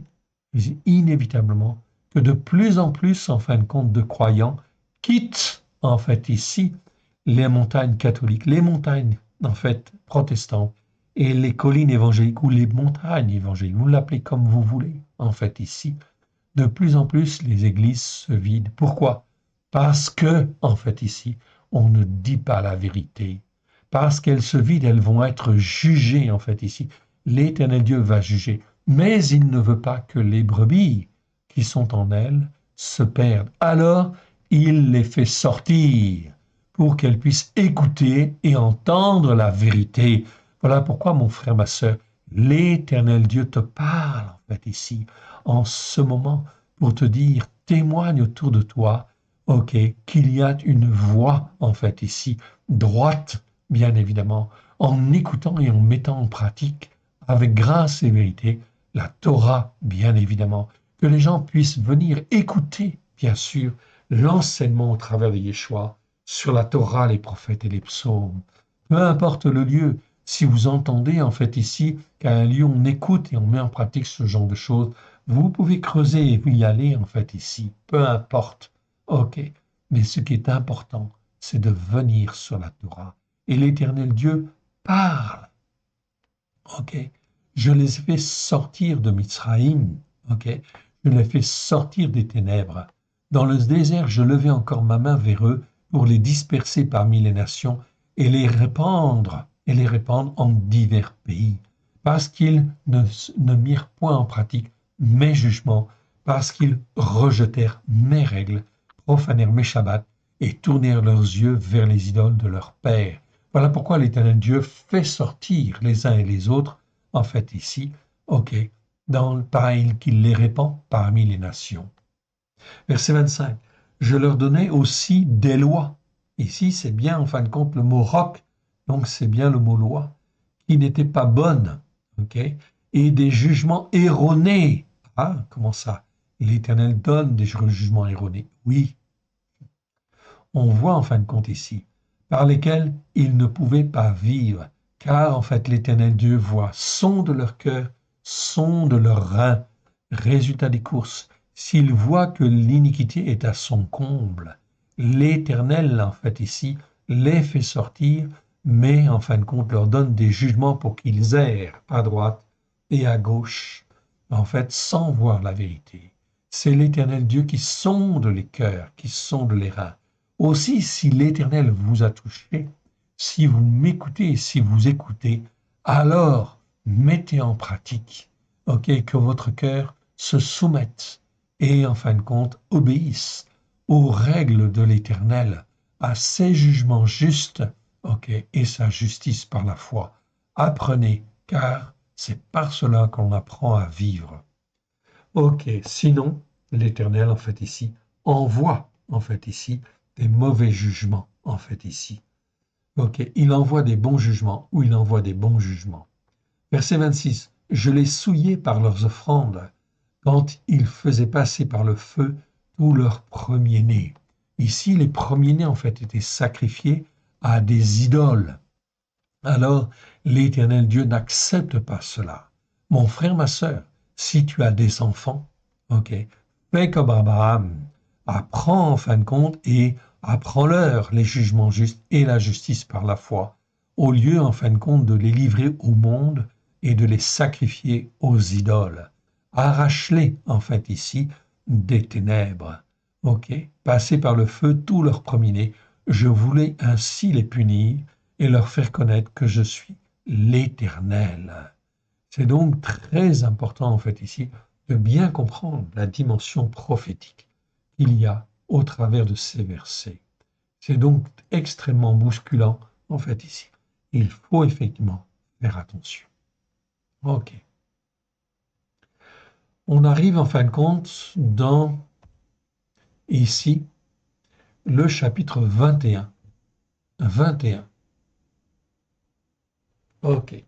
inévitablement, que de plus en plus, en fin de compte, de croyants quittent, en fait, ici, les montagnes catholiques, les montagnes, en fait, protestantes, et les collines évangéliques ou les montagnes évangéliques, vous l'appelez comme vous voulez, en fait, ici. De plus en plus, les églises se vident. Pourquoi? Parce que, en fait, ici, on ne dit pas la vérité. Parce qu'elles se vident, elles vont être jugées, en fait, ici. L'Éternel Dieu va juger. Mais il ne veut pas que les brebis qui sont en elles se perdent. Alors, il les fait sortir pour qu'elles puissent écouter et entendre la vérité. Voilà pourquoi, mon frère, ma sœur, l'Éternel Dieu te parle, en fait, ici, en ce moment, pour te dire, témoigne autour de toi, ok, qu'il y a une voie, en fait, ici, droite, bien évidemment, en écoutant et en mettant en pratique, avec grâce et vérité, la Torah, bien évidemment, que les gens puissent venir écouter, bien sûr, l'enseignement au travers de Yeshua sur la Torah, les prophètes et les psaumes. Peu importe le lieu, si vous entendez en fait ici qu'à un lieu on écoute et on met en pratique ce genre de choses, vous pouvez creuser et y aller en fait ici, peu importe. Ok, mais ce qui est important, c'est de venir sur la Torah. Et l'Éternel Dieu parle. Ok, je les ai fait sortir de Mitzraïm. Ok, je les ai fait sortir des ténèbres. Dans le désert, je levai encore ma main vers eux pour les disperser parmi les nations et les répandre en divers pays, parce qu'ils ne mirent point en pratique mes jugements, parce qu'ils rejetèrent mes règles, profanèrent mes Shabbats et tournèrent leurs yeux vers les idoles de leurs pères. Voilà pourquoi l'Éternel Dieu fait sortir les uns et les autres, en fait ici, ok, dans le pareil qu'il les répand parmi les nations. Verset 25. Je leur donnais aussi des lois. Ici, c'est bien, en fin de compte, le mot roc, donc c'est bien le mot loi, qui n'étaient pas bonnes, ok, et des jugements erronés. Ah, comment ça? L'Éternel donne des jugements erronés. Oui, on voit en fin de compte ici, par lesquels ils ne pouvaient pas vivre, car en fait l'Éternel Dieu voit, sonde leur cœur, sonde leurs reins. Résultat des courses, s'il voit que l'iniquité est à son comble, l'Éternel, en fait ici, les fait sortir, mais en fin de compte leur donne des jugements pour qu'ils errent à droite et à gauche, en fait sans voir la vérité. C'est l'Éternel Dieu qui sonde les cœurs, qui sonde les reins. Aussi, si l'Éternel vous a touché, si vous m'écoutez, si vous écoutez, alors mettez en pratique, ok, que votre cœur se soumette et, en fin de compte, obéisse aux règles de l'Éternel, à ses jugements justes, ok, et sa justice par la foi. Apprenez, car c'est par cela qu'on apprend à vivre. Ok, sinon, l'Éternel, en fait, ici, envoie, en fait, ici, des mauvais jugements, en fait, ici. Ok, il envoie des bons jugements ou il envoie des bons jugements. Verset 26. Je les souillais par leurs offrandes, quand ils faisaient passer par le feu tous leurs premiers-nés. Ici, les premiers-nés, en fait, étaient sacrifiés à des idoles. Alors, l'Éternel Dieu n'accepte pas cela. Mon frère, ma sœur, si tu as des enfants, ok, fais comme Abraham, apprends en fin de compte et apprends-leur les jugements justes et la justice par la foi, au lieu en fin de compte de les livrer au monde et de les sacrifier aux idoles. Arrache-les en fait ici des ténèbres. Ok, passer par le feu tous leurs premiers-nés. Je voulais ainsi les punir et leur faire connaître que je suis l'Éternel. C'est donc très important en fait ici de bien comprendre la dimension prophétique qu'il y a au travers de ces versets. C'est donc extrêmement bousculant en fait ici. Il faut effectivement faire attention. Ok. On arrive en fin de compte dans ici le chapitre 21. 21. Ok.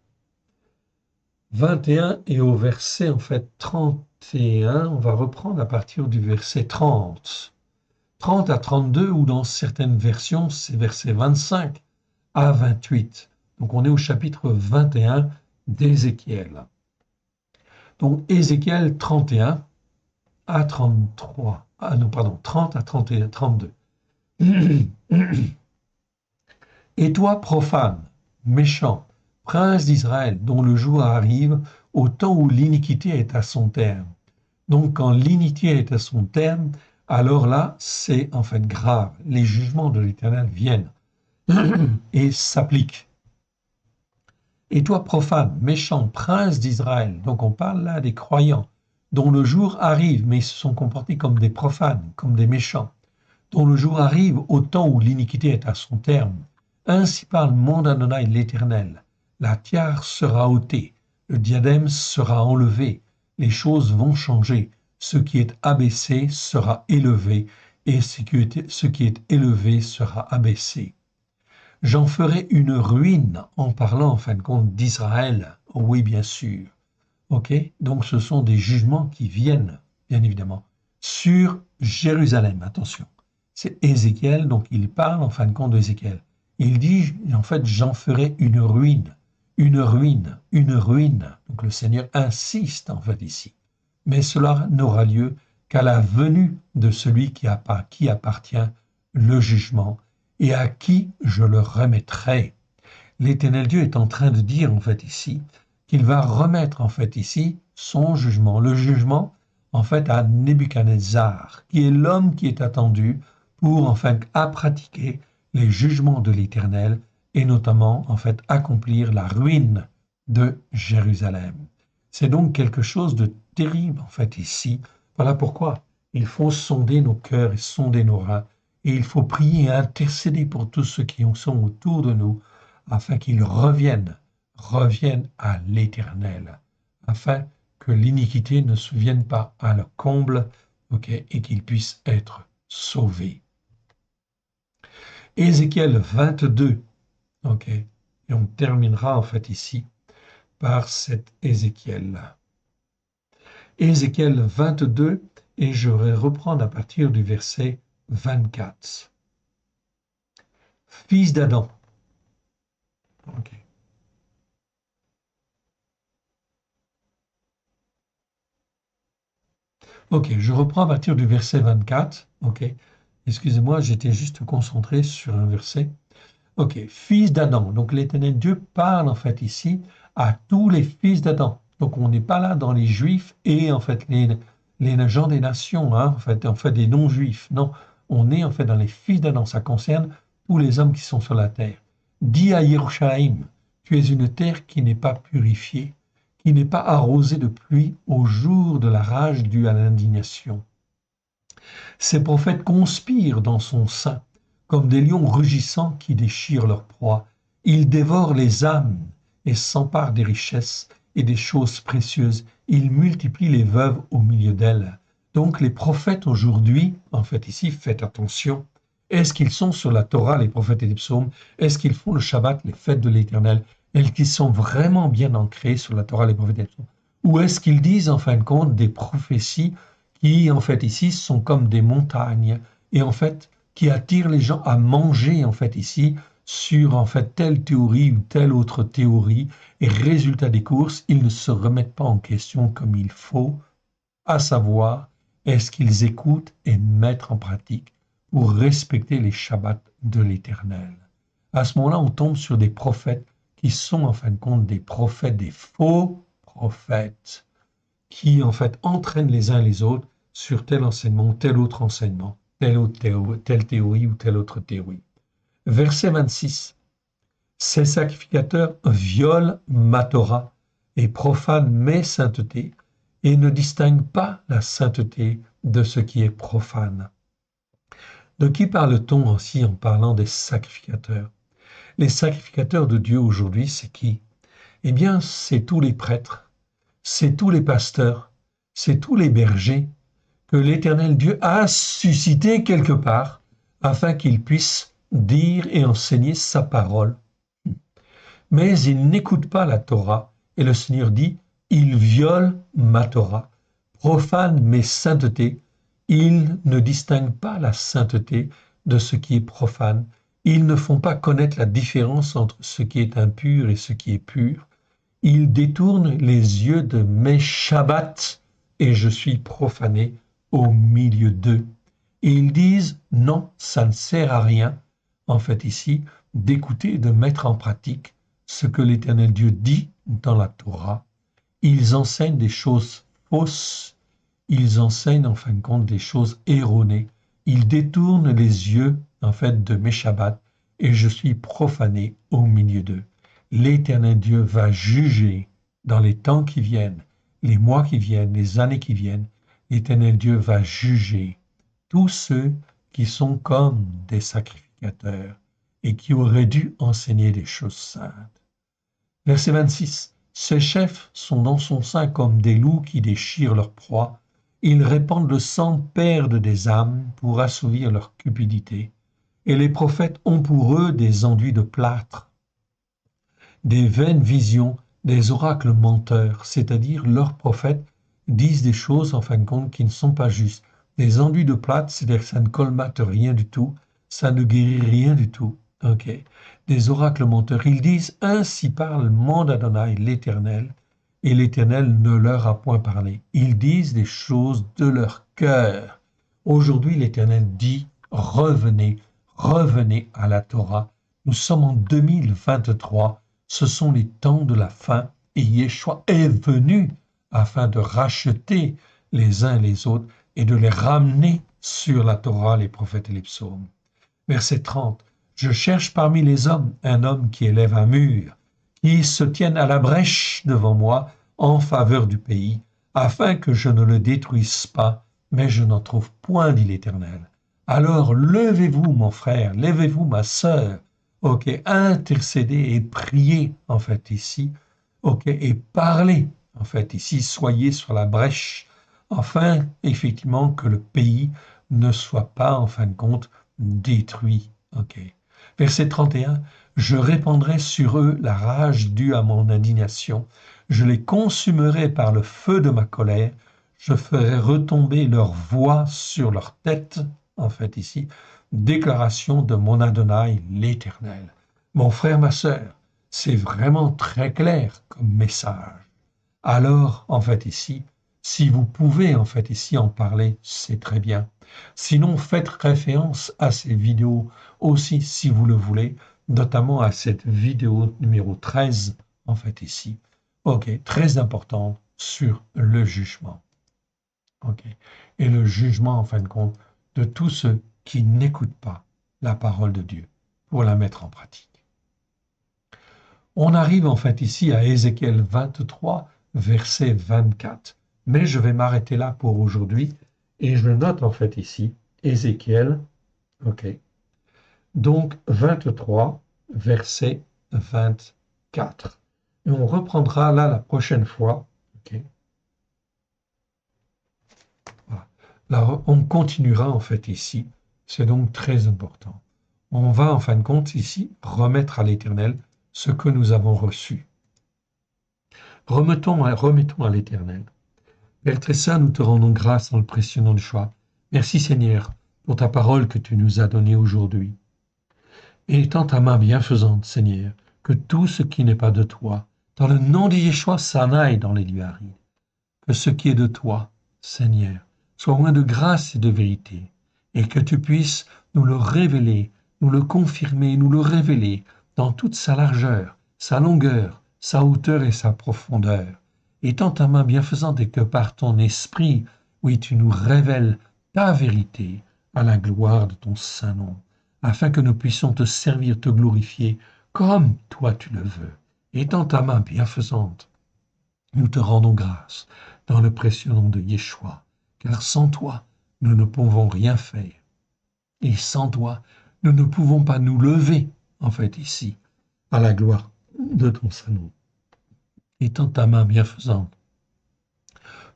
21 et au verset en fait 31, on va reprendre à partir du verset 30. 30 à 32 ou dans certaines versions, c'est verset 25 à 28. Donc on est au chapitre 21 d'Ézéchiel. Donc Ézéchiel 31 à 33. Ah non, pardon, 30 à 31, 32. Et toi, profane, méchant, prince d'Israël, dont le jour arrive au temps où l'iniquité est à son terme. Donc quand l'iniquité est à son terme, alors là, c'est en fait grave. Les jugements de l'Éternel viennent et s'appliquent. Et toi, profane, méchant, prince d'Israël, donc on parle là des croyants, dont le jour arrive, mais ils se sont comportés comme des profanes, comme des méchants, dont le jour arrive au temps où l'iniquité est à son terme. Ainsi parle mon Adonai l'Éternel. La tiare sera ôtée, le diadème sera enlevé, les choses vont changer. Ce qui est abaissé sera élevé, et ce qui est élevé sera abaissé. J'en ferai une ruine en parlant en fin de compte d'Israël. Oui, bien sûr. Ok, donc ce sont des jugements qui viennent, bien évidemment, sur Jérusalem. Attention, c'est Ézéchiel, donc il parle en fin de compte d'Ézéchiel. Il dit, en fait, j'en ferai une ruine, une ruine, une ruine. Donc le Seigneur insiste en fait ici. Mais cela n'aura lieu qu'à la venue de celui qui appartient le jugement et à qui je le remettrai. L'Éternel Dieu est en train de dire en fait ici qu'il va remettre en fait ici son jugement, le jugement en fait à Nebuchadnezzar, qui est l'homme qui est attendu pour en fait à pratiquer les jugements de l'Éternel et notamment en fait accomplir la ruine de Jérusalem. C'est donc quelque chose de terrible en fait ici. Voilà pourquoi il faut sonder nos cœurs et sonder nos reins et il faut prier et intercéder pour tous ceux qui sont autour de nous afin qu'ils reviennent à l'Éternel, afin que l'iniquité ne se vienne pas à leur comble, et qu'ils puissent être sauvés. Ézéchiel 22, et on terminera en fait ici par cet Ézéchiel. Ézéchiel 22, et je vais reprendre à partir du verset 24. Fils d'Adam. Ok, je reprends à partir du verset 24. Ok, excusez-moi, j'étais juste concentré sur un verset. Ok, fils d'Adam. Donc l'Éternel Dieu parle en fait ici à tous les fils d'Adam. Donc on n'est pas là dans les Juifs et en fait les gens des nations, hein, en fait des non-Juifs. Non, on est en fait dans les fils d'Adam. Ça concerne tous les hommes qui sont sur la terre. Dis à Yerushalayim, tu es une terre qui n'est pas purifiée, qui n'est pas arrosée de pluie au jour de la rage due à l'indignation. Ces prophètes conspirent dans son sein, comme des lions rugissants qui déchirent leur proie. Ils dévorent les âmes et s'emparent des richesses et des choses précieuses. Ils multiplient les veuves au milieu d'elles. Donc les prophètes aujourd'hui, en fait ici, faites attention. Est-ce qu'ils sont sur la Torah, les prophètes et les psaumes? Est-ce qu'ils font le Shabbat, les fêtes de l'Éternel? Elles qui sont vraiment bien ancrées sur la Torah, les prophètes et les psaumes? Ou est-ce qu'ils disent en fin de compte des prophéties qui en fait ici sont comme des montagnes et en fait qui attirent les gens à manger en fait ici sur en fait telle théorie ou telle autre théorie et résultat des courses, ils ne se remettent pas en question comme il faut, à savoir est-ce qu'ils écoutent et mettent en pratique pour respecter les Shabbats de l'Éternel. À ce moment-là, on tombe sur des prophètes qui sont en fin de compte des prophètes, des faux prophètes, qui en fait entraînent les uns les autres sur tel enseignement, tel autre enseignement, telle théorie ou telle autre théorie. Verset 26. Ces sacrificateurs violent ma Torah et profanent mes saintetés et ne distinguent pas la sainteté de ce qui est profane. De qui parle-t-on aussi en parlant des sacrificateurs? Les sacrificateurs de Dieu aujourd'hui, c'est qui? Eh bien, c'est tous les prêtres, c'est tous les pasteurs, c'est tous les bergers que l'Éternel Dieu a suscités quelque part afin qu'ils puissent dire et enseigner sa parole. Mais ils n'écoutent pas la Torah et le Seigneur dit, ils violent ma Torah, profanent mes saintetés, ils ne distinguent pas la sainteté de ce qui est profane, ils ne font pas connaître la différence entre ce qui est impur et ce qui est pur, ils détournent les yeux de mes Shabbats et je suis profané au milieu d'eux. Et ils disent, non, ça ne sert à rien, en fait ici, d'écouter et de mettre en pratique ce que l'Éternel Dieu dit dans la Torah. Ils enseignent des choses fausses, ils enseignent en fin de compte des choses erronées, ils détournent les yeux en fait de mes Shabbats et je suis profané au milieu d'eux. L'Éternel Dieu va juger dans les temps qui viennent, les mois qui viennent, les années qui viennent. L'Éternel Dieu va juger tous ceux qui sont comme des sacrificateurs et qui auraient dû enseigner des choses saintes. Verset 26. Ces chefs sont dans son sein comme des loups qui déchirent leur proie. Ils répandent le sang, perdent des âmes pour assouvir leur cupidité. Et les prophètes ont pour eux des enduits de plâtre, des vaines visions, des oracles menteurs, c'est-à-dire leurs prophètes disent des choses en fin de compte qui ne sont pas justes. Des enduits de plâtre, c'est-à-dire que ça ne colmate rien du tout, ça ne guérit rien du tout. Ok. Des oracles menteurs, ils disent ainsi parle mon Adonai l'Éternel, et l'Éternel ne leur a point parlé. Ils disent des choses de leur cœur. Aujourd'hui, l'Éternel dit revenez, revenez à la Torah. Nous sommes en 2023. Ce sont les temps de la fin et Yeshua est venu afin de racheter les uns les autres et de les ramener sur la Torah, les prophètes et les psaumes. Verset 30. Je cherche parmi les hommes un homme qui élève un mur, qui se tienne à la brèche devant moi en faveur du pays, afin que je ne le détruise pas, mais je n'en trouve point, dit l'Éternel. Alors levez-vous, mon frère, levez-vous, ma sœur, ok, intercédez et priez, en fait, ici, ok, et parlez, en fait, ici, soyez sur la brèche, afin, effectivement, que le pays ne soit pas, en fin de compte, détruit, ok. Verset 31, je répandrai sur eux la rage due à mon indignation, je les consumerai par le feu de ma colère, je ferai retomber leur voix sur leur tête, en fait, ici, déclaration de mon Adonai l'Éternel. Mon frère, ma sœur, c'est vraiment très clair comme message. Alors, en fait, ici, si vous pouvez, en fait, ici, en parler, c'est très bien. Sinon, faites référence à ces vidéos aussi, si vous le voulez, notamment à cette vidéo numéro 13, en fait, ici. OK, très important sur le jugement. OK. Et le jugement, en fin de compte, de tous ceux qui n'écoutent pas la parole de Dieu pour la mettre en pratique. On arrive en fait ici à Ézéchiel 23, verset 24. Mais je vais m'arrêter là pour aujourd'hui et je note en fait ici Ézéchiel, ok. Donc 23, verset 24. Et on reprendra là la prochaine fois. Ok. Voilà. Là, on continuera en fait ici. C'est donc très important. On va en fin de compte ici remettre à l'Éternel ce que nous avons reçu. Remettons à l'Éternel. Père très saint, nous te rendons grâce dans le précieux nom de Yeshua. Merci Seigneur pour ta parole que tu nous as donnée aujourd'hui. Et étends ta main bienfaisante, Seigneur, que tout ce qui n'est pas de toi, dans le nom de Yeshua, s'en aille dans les lieux arides. Que ce qui est de toi, Seigneur, soit loin de grâce et de vérité, et que tu puisses nous le révéler, nous le confirmer, nous le révéler dans toute sa largeur, sa longueur, sa hauteur et sa profondeur. Étends ta main bienfaisante et que par ton esprit, oui, tu nous révèles ta vérité à la gloire de ton saint nom, afin que nous puissions te servir, te glorifier comme toi tu le veux. Étends ta main bienfaisante, nous te rendons grâce dans le précieux nom de Yeshua, car sans toi, nous ne pouvons rien faire. Et sans toi, nous ne pouvons pas nous lever, en fait, ici, à la gloire de ton saint nom. Étends ta main bienfaisante.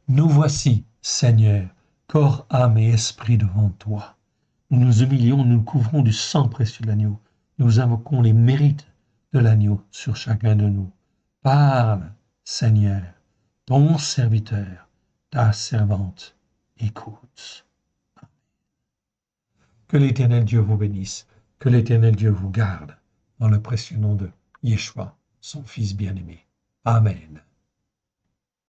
Nous voici, Seigneur, corps, âme et esprit devant toi. Nous nous humilions, nous nous couvrons du sang précieux de l'agneau. Nous invoquons les mérites de l'agneau sur chacun de nous. Parle, Seigneur, ton serviteur, ta servante, écoute. Que l'Éternel Dieu vous bénisse, que l'Éternel Dieu vous garde, dans le précieux nom de Yeshua, son Fils bien-aimé. Amen.